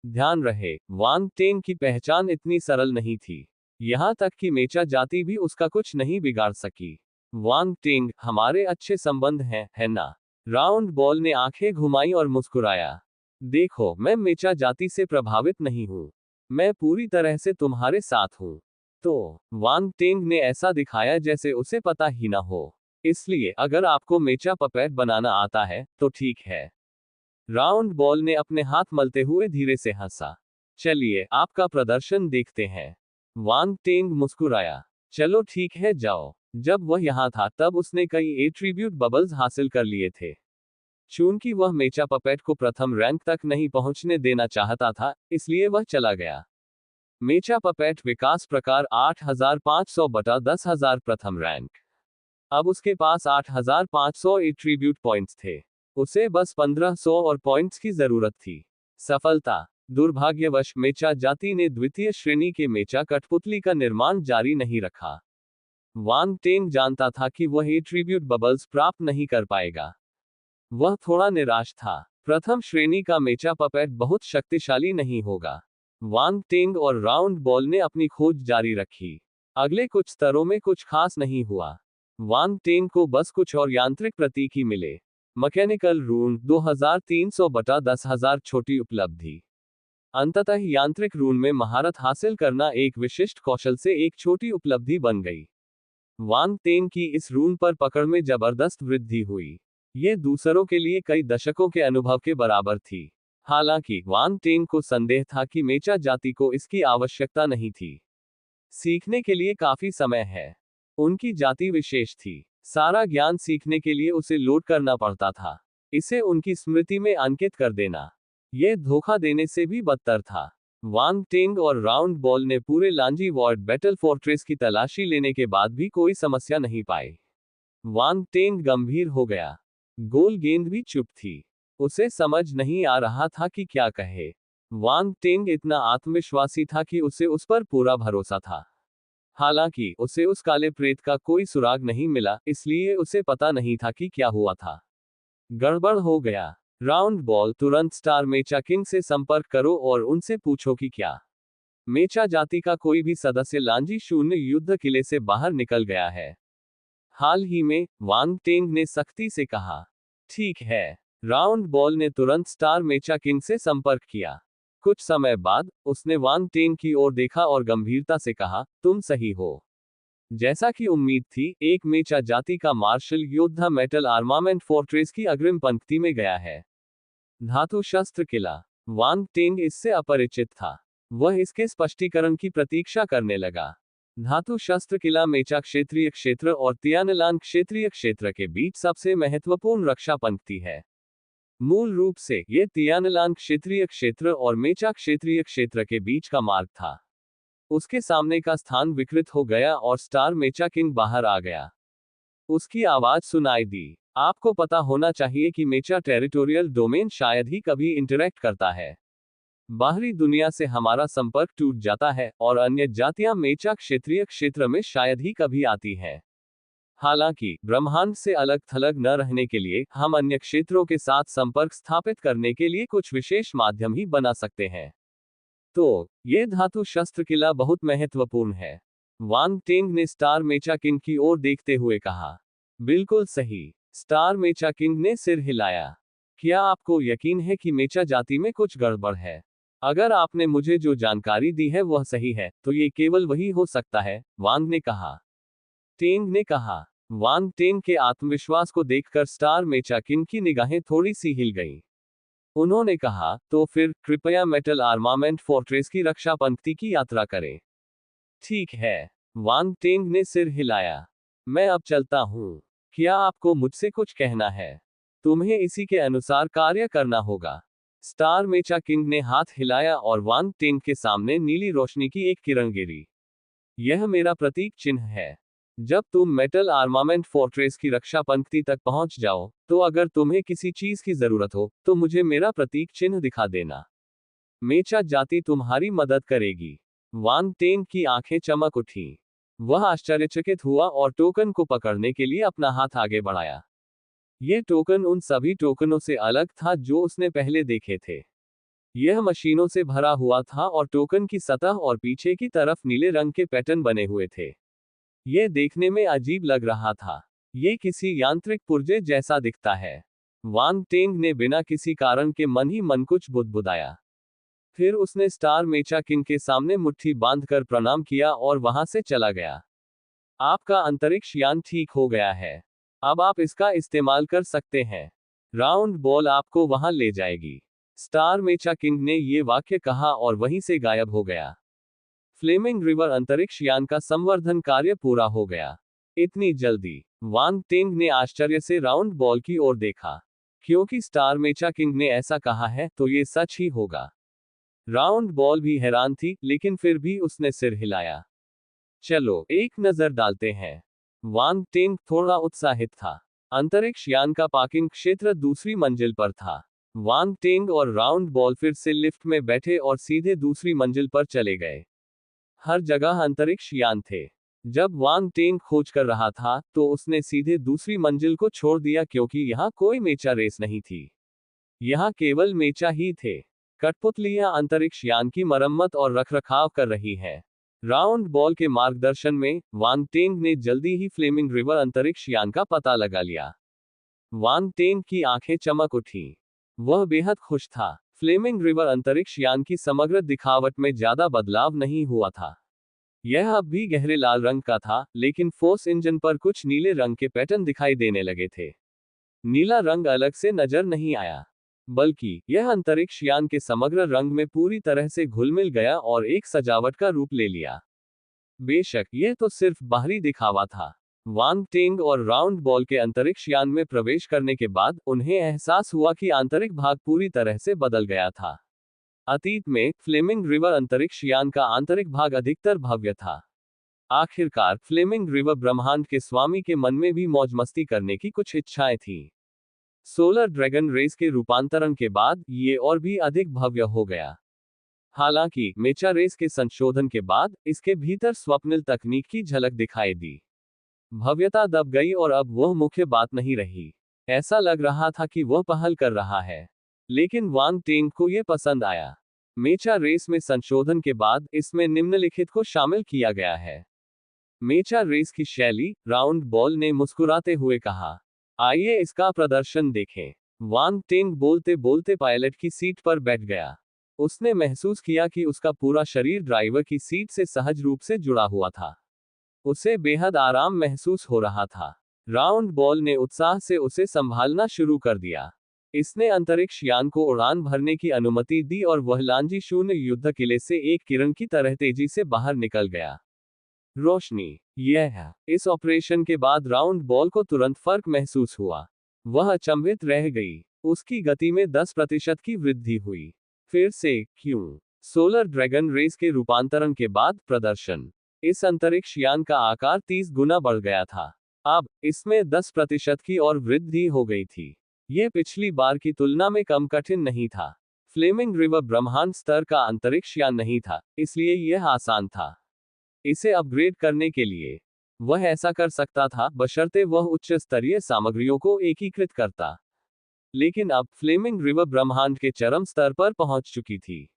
A: ध्यान रहे, वांग टेंग की पहचान इतनी सरल नहीं थी। यहां तक कि मेचा जाति भी उसका कुछ नहीं बिगाड़ सकी। वांग टेंग, हमारे अच्छे संबंध हैं, है ना? राउंड बॉल ने आंखें घुमाई और मुस्कुराया। देखो, मैं मेचा जाति से प्रभावित नहीं हूं। मैं पूरी तरह से तुम्हारे साथ हूं। तो वांग टेंग ने ऐसा दिखाया जैसे उसे पता ही ना हो। इसलिए अगर आपको मेचा पपेट बनाना आता है, तो ठीक है। राउंड बॉल ने अपने हाथ मलते हुए धीरे से हंसा। चलिए, आपका प्रदर्शन देखते हैं। वांग टेंग मुस्कुराया। चलो ठीक है, जाओ। जब वह यहां था, तब उसने कई एट्रीब्यूट बबल्स हासिल कर लिए थे। चूंकि वह मेचा पपेट को प्रथम रैंक तक नहीं पहुंचने देना चाहता था, इसलिए वह चला गया। मेचा पपेट विकास प्रकार 8500/10000 प्रथम रैंक। अब उसके पास 8500 एट्रीब्यूट पॉइंट्स थे। उसे बस 1500 और पॉइंट्स की जरूरत थी। सफलता। दुर्भाग्यवश मेचा जाति ने द्वितीय श्रेणी के मेचा कठपुतली का निर्माण जारी नहीं रखा। वांग टेंग जानता था कि वह ये ट्रिब्यूट बबल्स प्राप्त नहीं कर पाएगा। वह थोड़ा निराश था। प्रथम श्रेणी का मेचा पपेट बहुत शक्तिशाली नहीं होगा। वांग टेंग और राउंड बॉल ने अपनी खोज जारी रखी। अगले कुछ स्तरों में कुछ खास नहीं हुआ। वांग टेंग को बस कुछ और यांत्रिक प्रतीक ही मिले। मैकेनिकल रून 2300 बटा 10,000 छोटी उपलब्धि। अंततः यांत्रिक रून में महारत हासिल करना एक विशिष्ट कौशल से एक छोटी उपलब्धि बन गई। वांग टेंग की इस रून पर पकड़ में जबरदस्त वृद्धि हुई। ये दूसरों के लिए कई दशकों के अनुभव के बराबर थी। हालांकि वांग टेंग को संदेह था कि मेचा जाति को इसकी आवश्यकता नहीं थी। सीखने के लिए काफी समय है। उनकी जाति विशेष थी। सारा ज्ञान सीखने के लिए उसे लोड करना पड़ता था। इसे उनकी स्मृति में अंकित कर देना यह धोखा देने से भी बदतर था। वांग टेंग और राउंड बॉल ने पूरे लांजी वॉर्ड बैटल फोर्ट्रेस की तलाशी लेने के बाद भी कोई समस्या नहीं पाई। वांग टेंग गंभीर हो गया। गोल गेंद भी चुप थी। उसे समझ नहीं आ रहा था कि क्या कहे। वांग टेंग इतना आत्मविश्वासी था कि उसे उस पर पूरा भरोसा था। हालांकि उसे उस काले प्रेत का कोई सुराग नहीं मिला, इसलिए उसे पता नहीं था कि क्या हुआ था। गड़बड़ हो गया। राउंड बॉल, तुरंत स्टार मेचा किंग से संपर्क करो और उनसे पूछो कि क्या मेचा जाति का कोई भी सदस्य लांजी शून्य युद्ध किले से बाहर निकल गया है। हाल ही में, वांग टेंग ने सख्ती से कहा। ठीक है। राउंड बॉल ने तुरंत स्टार मेचा किंग से संपर्क किया। कुछ समय बाद, उसने वांग टेंग की ओर देखा और गंभीरता से कहा, तुम सही हो। जैसा कि उम्मीद थी, एक मेचा जाति का मार्शल योद्धा मेटल आर्मामेंट फोर्ट्रेस की अग्रिम पंक्ति में गया है। धातु शस्त्र किला। वांग टेंग इससे अपरिचित था। वह इसके स्पष्टीकरण की प्रतीक्षा करने लगा। धातु शस्त्र किला मेचा क्षेत्रीय क्षेत्र और तियानलान क्षेत्रीय क्षेत्र के बीच सबसे महत्वपूर्ण रक्षा पंक्ति है। मूल रूप से, ये तियानलान क्षेत्रीय क्षेत्र और मेचा क्षेत्रीय क्षेत्र के बीच का मार्ग था। उसके सामने का स्थान विकृत हो गया और स्टार मेचा किंग बाहर आ गया। उसकी आवाज सुनाई दी। आपको पता होना चाहिए कि मेचा टेरिटोरियल डोमेन शायद ही कभी इंटरैक्ट करता है। बाहरी दुनिया से हमारा संपर्क टूट जाता है और अन्य जातियां मेचा क्षेत्रीय क्षेत्र में शायद ही कभी आती हैं। हालांकि, ब्रह्मांड से अलग थलग न रहने के लिए हम अन्य क्षेत्रों के साथ संपर्क स्थापित करने के लिए कुछ विशेष माध्यम ही बना सकते हैं। तो, ये धातु शस्त्र किला बहुत महत्वपूर्ण है। वांग टेंग ने स्टार मेचा किंग की ओर देखते हुए कहा। बिल्कुल सही। स्टार मेचा किंग ने सिर हिलाया। क्या आपको यकीन है कि मेचा जाति में कुछ गड़बड़ है? अगर आपने मुझे जो जानकारी दी है वह सही है, तो ये केवल वही हो सकता है, वांग ने कहा। टेंग ने कहा। वांग टेंग के आत्मविश्वास को देखकर स्टार मेचा किंग की निगाहें थोड़ी सी हिल गईं। उन्होंने कहा, तो फिर कृपया मेटल आर्मामेंट फोर्ट्रेस की रक्षा पंक्ति की यात्रा करें। ठीक है। वांग टेंग ने सिर हिलाया। मैं अब चलता हूं। क्या आपको मुझसे कुछ कहना है? तुम्हें इसी के अनुसार कार्य करना होगा। स्टार मेचा किंग ने हाथ हिलाया और वांग टेंग के सामने नीली रोशनी की एक किरण गिरी। यह मेरा प्रतीक चिन्ह है। जब तुम मेटल आर्मामेंट फोर्ट्रेस की रक्षा पंक्ति तक पहुंच जाओ, तो अगर तुम्हें किसी चीज की जरूरत हो, तो मुझे मेरा प्रतीक चिन्ह दिखा देना। मेचा जाति तुम्हारी मदद करेगी। वांग टेंग की आंखें चमक उठी। वह आश्चर्यचकित हुआ और टोकन को पकड़ने के लिए अपना हाथ आगे बढ़ाया। यह टोकन उन सभी टोकनों से अलग था जो उसने पहले देखे थे। यह मशीनों से भरा हुआ था और टोकन की सतह और पीछे की तरफ नीले रंग के पैटर्न बने हुए थे। यह देखने में अजीब लग रहा था। यह किसी यांत्रिक पुर्जे जैसा दिखता है। वांग टेंग ने बिना किसी कारण के मन ही मन कुछ बुदबुदाया। फिर उसने स्टार मेचा किंग के सामने मुट्ठी बांधकर प्रणाम किया और वहां से चला गया। आपका अंतरिक्ष यान ठीक हो गया है। अब आप इसका इस्तेमाल कर सकते हैं। राउंड बॉल आपको वहां ले जाएगी। स्टार मेचा किंग ने ये वाक्य कहा और वहीं से गायब हो गया। फ्लेमिंग रिवर अंतरिक्ष यान का संवर्धन कार्य पूरा हो गया। इतनी जल्दी? वांग टेंग ने आश्चर्य से राउंड बॉल की ओर देखा। क्योंकि स्टार मेचा किंग ने ऐसा कहा है, तो ये सच ही होगा। राउंड बॉल भी हैरान थी, लेकिन फिर भी उसने सिर हिलाया। चलो एक नजर डालते हैं। वांग टेंग थोड़ा उत्साहित था। अंतरिक्ष यान का पार्किंग क्षेत्र दूसरी मंजिल पर था। वांग टेंग और राउंड बॉल फिर से लिफ्ट में बैठे और सीधे दूसरी मंजिल पर चले गए। हर जगह अंतरिक्ष यान थे। जब वांग टेंग खोज कर रहा था तो उसने सीधे दूसरी मंजिल को छोड़ दिया क्योंकि यहाँ कोई मेचा रेस नहीं थी। यहाँ केवल मेचा ही थे। कठपुतलियां अंतरिक्ष यान की मरम्मत और रखरखाव कर रही है। राउंड बॉल के मार्गदर्शन में वांग टेंग ने जल्दी ही फ्लेमिंग रिवर अंतरिक्ष यान का पता लगा लिया। वांग टेंग की आंखें चमक उठी। वह बेहद खुश था। फ्लेमिंग रिवर अंतरिक्ष यान की समग्र दिखावट में ज्यादा बदलाव नहीं हुआ था। यह अब भी गहरे लाल रंग का था, लेकिन फोर्स इंजन पर कुछ नीले रंग के पैटर्न दिखाई देने लगे थे। नीला रंग अलग से नजर नहीं आया, बल्कि यह अंतरिक्ष यान के समग्र रंग में पूरी तरह से घुल-मिल गया और एक सजावट का रूप ले लिया। बेशक यह तो सिर्फ बाहरी दिखावा था। वांग टेंग और राउंड बॉल के अंतरिक्ष यान में प्रवेश करने के बाद उन्हें एहसास हुआ कि आंतरिक भाग पूरी तरह से बदल गया था। अतीत में फ्लेमिंग रिवर अंतरिक्ष यान का आंतरिक भाग अधिकतर भव्य था। आखिरकार फ्लेमिंग रिवर ब्रह्मांड के स्वामी के मन में भी मौज मस्ती करने की कुछ इच्छाएं थी। सोलर ड्रैगन रेस के रूपांतरण के बाद ये और भी अधिक भव्य हो गया। हालांकि मेचा रेस के संशोधन के बाद इसके भीतर स्वप्निल तकनीक की झलक दिखाई दी। भव्यता दब गई और अब वह मुख्य बात नहीं रही। ऐसा लग रहा था कि वह पहल कर रहा है, लेकिन वांग टेंग को यह पसंद आया। मेचा रेस में संशोधन के बाद इसमें निम्नलिखित को शामिल किया गया है। मेचा रेस की शैली, राउंड बॉल ने मुस्कुराते हुए कहा। आइए इसका प्रदर्शन देखें। वांग टेंग बोलते बोलते पायलट की सीट पर बैठ गया। उसने महसूस किया कि उसका पूरा शरीर ड्राइवर की सीट से सहज रूप से जुड़ा हुआ था। उसे बेहद आराम महसूस हो रहा था। राउंड बॉल ने उत्साह से उसे संभालना शुरू कर दिया। इसने अंतरिक्ष यान को उड़ान भरने की अनुमति दी और वह लांजी शून्य युद्ध किले से एक किरण की तरह तेजी से बाहर निकल गया। रोशनी। यह इस ऑपरेशन के बाद राउंड बॉल को तुरंत फर्क महसूस हुआ। वह अचंभित रह गई। उसकी गति में 10% की वृद्धि हुई। फिर से क्यों? सोलर ड्रैगन रेस के रूपांतरण के बाद प्रदर्शन। इस अंतरिक्ष यान का आकार 30 गुना बढ़ गया था। अब इसमें 10% की और वृद्धि हो गई थी। यह पिछली बार की तुलना में कम कठिन नहीं था। फ्लेमिंग रिवर ब्रह्मांड स्तर का अंतरिक्ष यान नहीं था, इसलिए यह आसान था। इसे अपग्रेड करने के लिए वह ऐसा कर सकता था, बशर्ते वह उच्च स्तरीय सामग्रियों को एकीकृत करता। लेकिन अब फ्लेमिंग रिवर ब्रह्मांड के चरम स्तर पर पहुंच चुकी थी।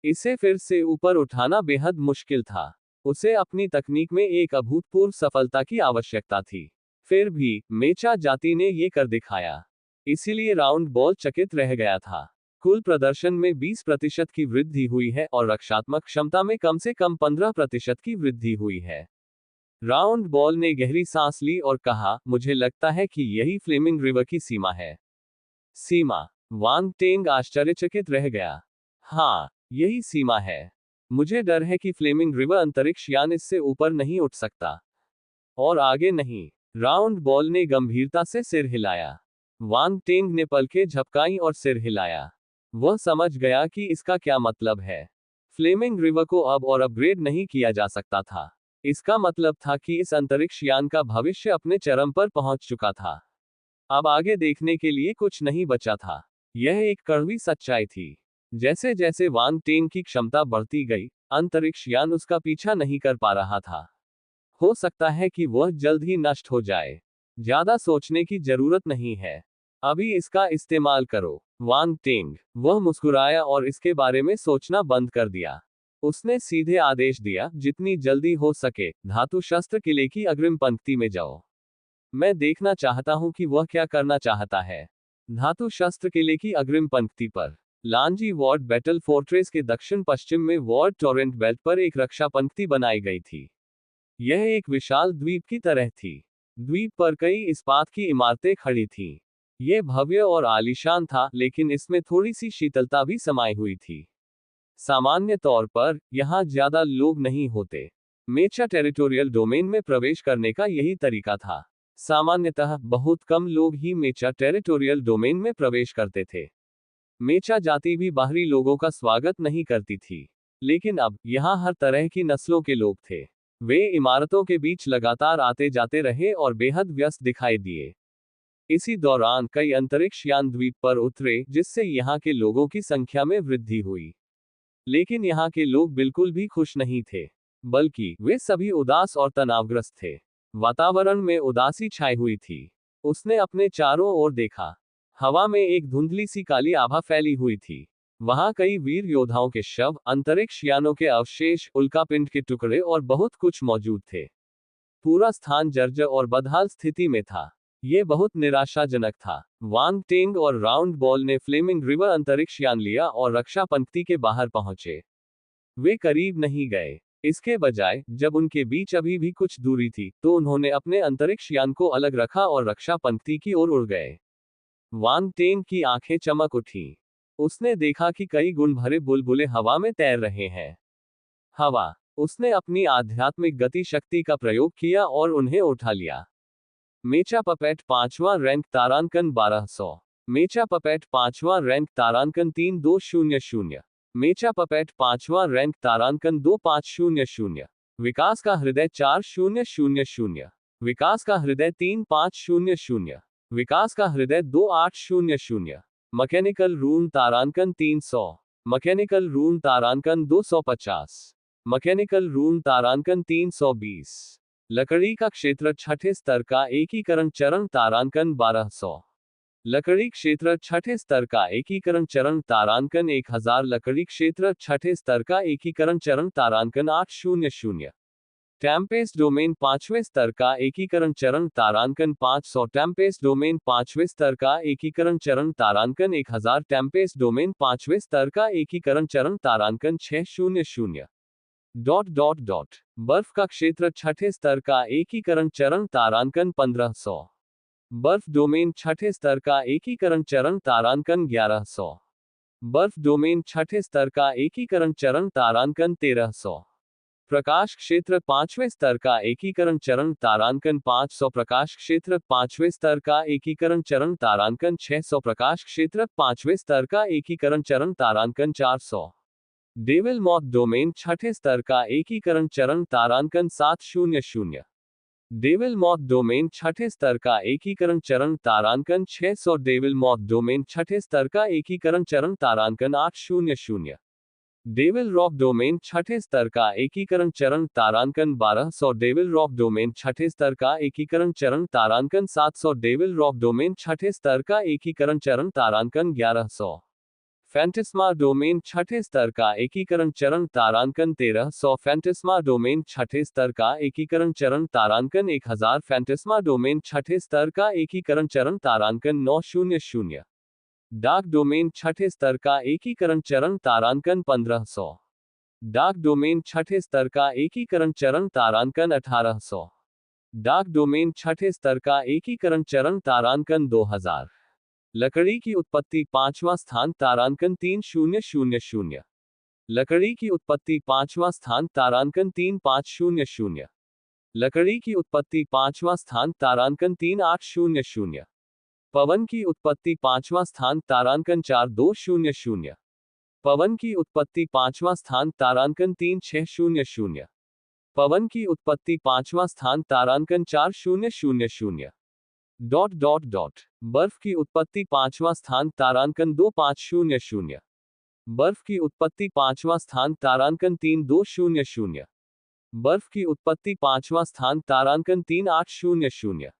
A: इसे फिर से ऊपर उठाना बेहद मुश्किल था। उसे अपनी तकनीक में एक अभूतपूर्व सफलता की आवश्यकता थी। फिर भी मेचा जाति ने ये कर दिखाया। इसीलिए राउंड बॉल चकित रह गया था। कुल प्रदर्शन में 20% की वृद्धि हुई है और रक्षात्मक क्षमता में कम से कम 15% की वृद्धि हुई है। राउंड बॉल ने गहरी सांस ली और कहा, मुझे लगता है कि यही फ्लेमिंग रिवर की सीमा है। सीमा? वांग टेंग आश्चर्यचकित रह गया। हाँ, यही सीमा है। मुझे डर है कि फ्लेमिंग रिवर अंतरिक्ष यान इससे ऊपर नहीं उठ सकता। और आगे नहीं। राउंड बॉल ने गंभीरता से सिर हिलाया। वांग टेंग ने पलकें झपकाई और सिर हिलाया। वह समझ गया कि इसका क्या मतलब है। फ्लेमिंग रिवर को अब और अपग्रेड नहीं किया जा सकता था। इसका मतलब था कि इस अंतरिक्ष यान का भविष्य अपने चरम पर पहुंच चुका था। अब आगे देखने के लिए कुछ नहीं बचा था। यह एक कड़वी सच्चाई थी। जैसे जैसे वांग टेंग की क्षमता बढ़ती गई, अंतरिक्ष यान उसका पीछा नहीं कर पा रहा था। हो सकता है कि वह जल्द ही नष्ट हो जाए। ज्यादा सोचने की जरूरत नहीं है। अभी इसका इस्तेमाल करो। Wang tang. वह मुस्कुराया और इसके बारे में सोचना बंद कर दिया। उसने सीधे आदेश दिया, जितनी जल्दी हो सके धातु शस्त्र किले की अग्रिम पंक्ति में जाओ। मैं देखना चाहता हूं कि वह क्या करना चाहता है। धातु शस्त्र किले की अग्रिम पंक्ति पर लांजी वॉर्ड बैटल फोर्ट्रेस के दक्षिण पश्चिम में वॉर्ड टोरेंट बेल्ट पर एक रक्षा पंक्ति बनाई गई थी। यह एक विशाल द्वीप की तरह थी। द्वीप पर कई इस्पात की इमारतें खड़ी थीं। यह भव्य और आलीशान था, लेकिन इसमें थोड़ी सी शीतलता भी समाई हुई थी। सामान्य तौर पर यहां ज्यादा लोग नहीं होते। मेचा टेरिटोरियल डोमेन में प्रवेश करने का यही तरीका था। सामान्यतः बहुत कम लोग ही मेचा टेरिटोरियल डोमेन में प्रवेश करते थे। मेचा जाति भी बाहरी लोगों का स्वागत नहीं करती थी। लेकिन अब यहां हर तरह की नस्लों के लोग थे। वे इमारतों के बीच लगातार आते जाते रहे और बेहद व्यस्त दिखाई दिए। इसी दौरान कई अंतरिक्ष यान द्वीप पर उतरे, जिससे यहाँ के लोगों की संख्या में वृद्धि हुई। लेकिन यहाँ के लोग बिल्कुल भी खुश नहीं थे, बल्कि वे सभी उदास और तनावग्रस्त थे। वातावरण में उदासी छाई हुई थी। उसने अपने चारों ओर देखा। हवा में एक धुंधली सी काली आभा फैली हुई थी। वहां कई वीर योद्धाओं के शव, अंतरिक्ष यानों के अवशेष, उल्कापिंड के टुकड़े और बहुत कुछ मौजूद थे। पूरा स्थान जर्जर और बदहाल स्थिति में था। ये बहुत निराशाजनक था। वांग टेंग और राउंड बॉल ने फ्लेमिंग रिवर अंतरिक्ष यान लिया और रक्षा पंक्ति के बाहर पहुंचे। वे करीब नहीं गए। इसके बजाय, जब उनके बीच अभी भी कुछ दूरी थी, तो उन्होंने अपने अंतरिक्ष यान को अलग रखा और रक्षा पंक्ति की ओर उड़ गए। वांग टेंग की आंखें चमक उठी। उसने देखा कि कई गुण भरे बुलबुले हवा में तैर रहे हैं। हवा। उसने अपनी आध्यात्मिक गति शक्ति का प्रयोग किया और उन्हें उठा लिया। मेचा पपेट 5वां रैंक तारांकन 1200। मेचा पपेट 5वां रैंक तारांकन 3200। मेचा पपेट 5वां रैंक तारांकन 2500। विकास का हृदय 4000। विकास का हृदय 3500। विकास का हृदय 2800। मैकेनिकल रूम तारांकन 300। मैकेनिकल रूम तारांकन 250। मैकेनिकल रूम तारांकन 320। लकड़ी का क्षेत्र छठे स्तर का एकीकरण चरण तारांकन 1200। लकड़ी क्षेत्र छठे स्तर का एकीकरण चरण तारांकन 1000। लकड़ी क्षेत्र छठे स्तर का एकीकरण चरण तारांकन 800। टेम्पेस्ट डोमेन 5वें स्तर का एकीकरण चरण तारांकन 500। टेम्पेस्ट डोमेन 5वें स्तर का एकीकरण चरण तारांकन 1000। टेम्पेस्ट डोमेन 5वें स्तर का एकीकरण चरण तारांकन 600। बर्फ का क्षेत्र छठे स्तर का एकीकरण चरण तारांकन 1500। बर्फ डोमेन छठे स्तर का एकीकरण चरण तारांकन 1100। बर्फ डोमेन छठे स्तर का एकीकरण चरण तारांकन 1300। प्रकाश क्षेत्र 5वें स्तर का एकीकरण चरण तारांकन 500। प्रकाश क्षेत्र 5वें स्तर का एकीकरण चरण तारांकन 600। प्रकाश क्षेत्र 5वें स्तर का एकीकरण चरण तारांकन 400। डेविल मॉथ डोमेन छठे स्तर का एकीकरण चरण तारांकन 700। डेविल मॉथ डोमेन छठे स्तर का एकीकरण चरण तारांकन 600। डेविल मॉथ डोमेन छठे स्तर का एकीकरण चरण तारांकन 800। डेविल रॉक डोमेन छठे स्तर का एकीकरण चरण तारांकन 1200। डेविल रॉक डोमेन छठे स्तर का एकीकरण चरण तारांकन 700। डेविल रॉक डोमेन छठे स्तर का एकीकरण चरण तारांकन 1100। फैंटिस्मा डोमेन छठे स्तर का एकीकरण चरण तारांकन 1300। फैंटिस्मा डोमेन छठे स्तर का एकीकरण चरण तारांकन 1000। फैंटिस्मा डोमेन छठे स्तर का एकीकरण चरण तारांकन 900। डार्क डोमेन छठे स्तर का एकीकरण चरण तारांकन 1500। डार्क डोमेन छठे स्तर का एकीकरण चरण तारांकन 1800। डार्क डोमेन छठे स्तर का एकीकरण चरण तारांकन 2000। लकड़ी की उत्पत्ति 5वां स्थान तारांकन 3000। लकड़ी की उत्पत्ति 5वां स्थान तारांकन 3500। लकड़ी की उत्पत्ति 5वां स्थान तारांकन 3800। पवन की उत्पत्ति 5वां स्थान तारांकन 4200। पवन की उत्पत्ति 5वां स्थान तारांकन 3600। पवन की उत्पत्ति 5वां स्थान तारांकन 4000। बर्फ की उत्पत्ति 5वां स्थान तारांकन 2500। बर्फ की उत्पत्ति 5वां स्थान तारांकन 3200। बर्फ की उत्पत्ति 5वां स्थान तारांकन 3800।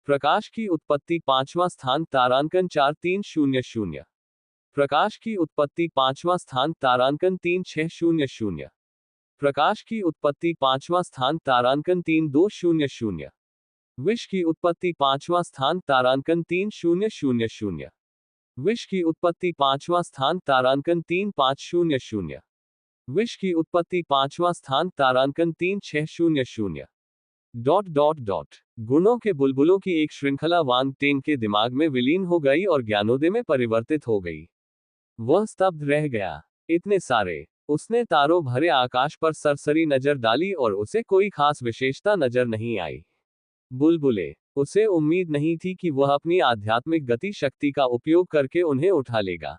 A: प्रकाश की उत्पत्ति 5वां स्थान तारांकन 4300। प्रकाश की उत्पत्ति 5वां स्थान तारांकन 3600। प्रकाश की उत्पत्ति 5वां स्थान तारांकन 3200। विष की उत्पत्ति 5वां स्थान तारांकन 3000। विष की उत्पत्ति 5वां स्थान तारांकन 3500। विष की उत्पत्ति 5वां स्थान तारांकन 3600। गुणों के बुलबुलों की एक श्रृंखला वांग टेंग के दिमाग में विलीन हो गई और ज्ञानोदय में परिवर्तित हो गई। वह स्तब्ध रह गया। इतने सारे। उसने तारों भरे आकाश पर सरसरी नजर डाली और उसे कोई खास विशेषता नजर नहीं आई। बुलबुले। उसे उम्मीद नहीं थी कि वह अपनी आध्यात्मिक गति शक्ति का उपयोग करके उन्हें उठा लेगा।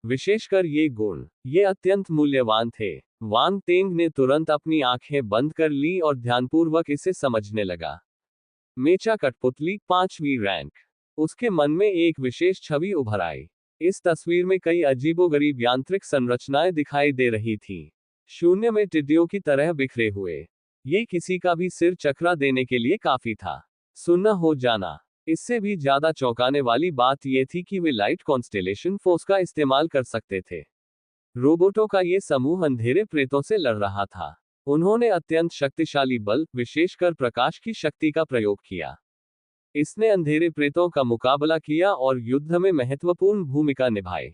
A: विशेषकर ये गुण। ये अत्यंत मूल्यवान थे। वांग टेंग ने तुरंत अपनी आंखें बंद कर ली और ध्यानपूर्वक इसे समझने लगा। मेचा कठपुतली 5वीं रैंक। उसके मन में एक विशेष छवि उभर आई। इस तस्वीर में कई अजीबोगरीब यांत्रिक संरचनाएं दिखाई दे रही थीं, शून्य में टिड्डियों की तरह बिखरे हुए। ये किसी का भी सिर चकरा देने के लिए काफी था। सुन्न हो जाना। इससे भी ज्यादा चौंकाने वाली बात यह थी कि वे लाइट कॉन्स्टेलेशन फोर्स का इस्तेमाल कर सकते थे। रोबोटों का ये समूह अंधेरे प्रेतों से लड़ रहा था। उन्होंने अत्यंत शक्तिशाली बल, विशेषकर प्रकाश की शक्ति का प्रयोग किया। इसने अंधेरे प्रेतों का मुकाबला किया और युद्ध में महत्वपूर्ण भूमिका निभाई।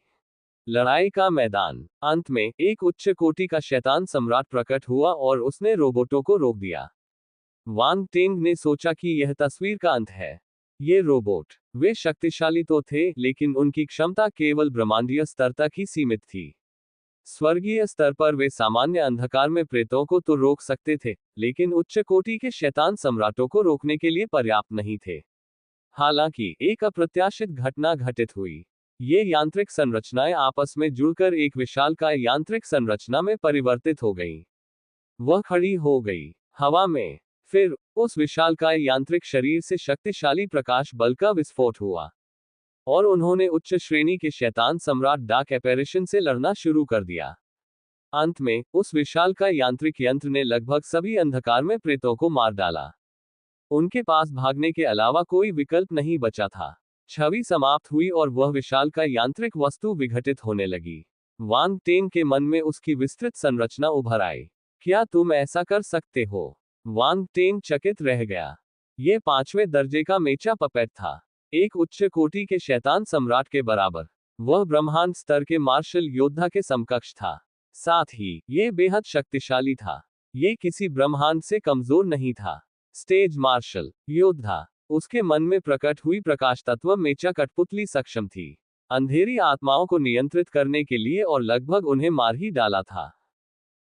A: लड़ाई का मैदान। अंत में एक उच्च कोटि का शैतान सम्राट प्रकट हुआ और उसने रोबोटों को रोक दिया। वांग टेंग ने सोचा कि यह तस्वीर का अंत है। ये रोबोट, वे शक्तिशाली तो थे, लेकिन उनकी क्षमता केवल ब्रह्मांडीय स्तर तक ही सीमित थी। स्वर्गीय स्तर पर वे सामान्य अंधकार में प्रेतों को तो रोक सकते थे, लेकिन उच्च कोटि के शैतान सम्राटों को रोकने के लिए पर्याप्त नहीं थे। हालांकि एक अप्रत्याशित घटना घटित हुई। ये यांत्रिक संरचनाएं आपस में जुड़कर एक विशालकाय यांत्रिक संरचना में परिवर्तित हो गईं। वह खड़ी हो गई हवा में। फिर उस विशालकाय यांत्रिक शरीर से शक्तिशाली प्रकाश बल का विस्फोट हुआ और उन्होंने उच्च श्रेणी के शैतान सम्राट डार्क एपेरिशन से लड़ना शुरू कर दिया। अंत में उस विशालकाय यांत्रिक यंत्र ने लगभग सभी अंधकार में प्रेतों को मार डाला। उनके पास भागने के अलावा कोई विकल्प नहीं बचा था। छवि समाप्त हुई और वह विशालकाय यांत्रिक वस्तु विघटित होने लगी। वांग टेंग के मन में उसकी विस्तृत संरचना उभर आई। क्या तुम ऐसा कर सकते हो? वांग टेंग चकित रह गया। ये 5वें दर्जे का मेचा पपेट था, एक उच्च कोटि के शैतान सम्राट के बराबर। वह ब्रह्मांड स्तर के मार्शल योद्धा के समकक्ष था। साथ ही ये बेहद शक्तिशाली था। ये किसी ब्रह्मांड से कमजोर नहीं था। स्टेज मार्शल योद्धा। उसके मन में प्रकट हुई प्रकाश तत्व मेचा कठपुतली सक्षम थी, अंधेरी आत्माओं को नियंत्रित करने के लिए, और लगभग उन्हें मार ही डाला था।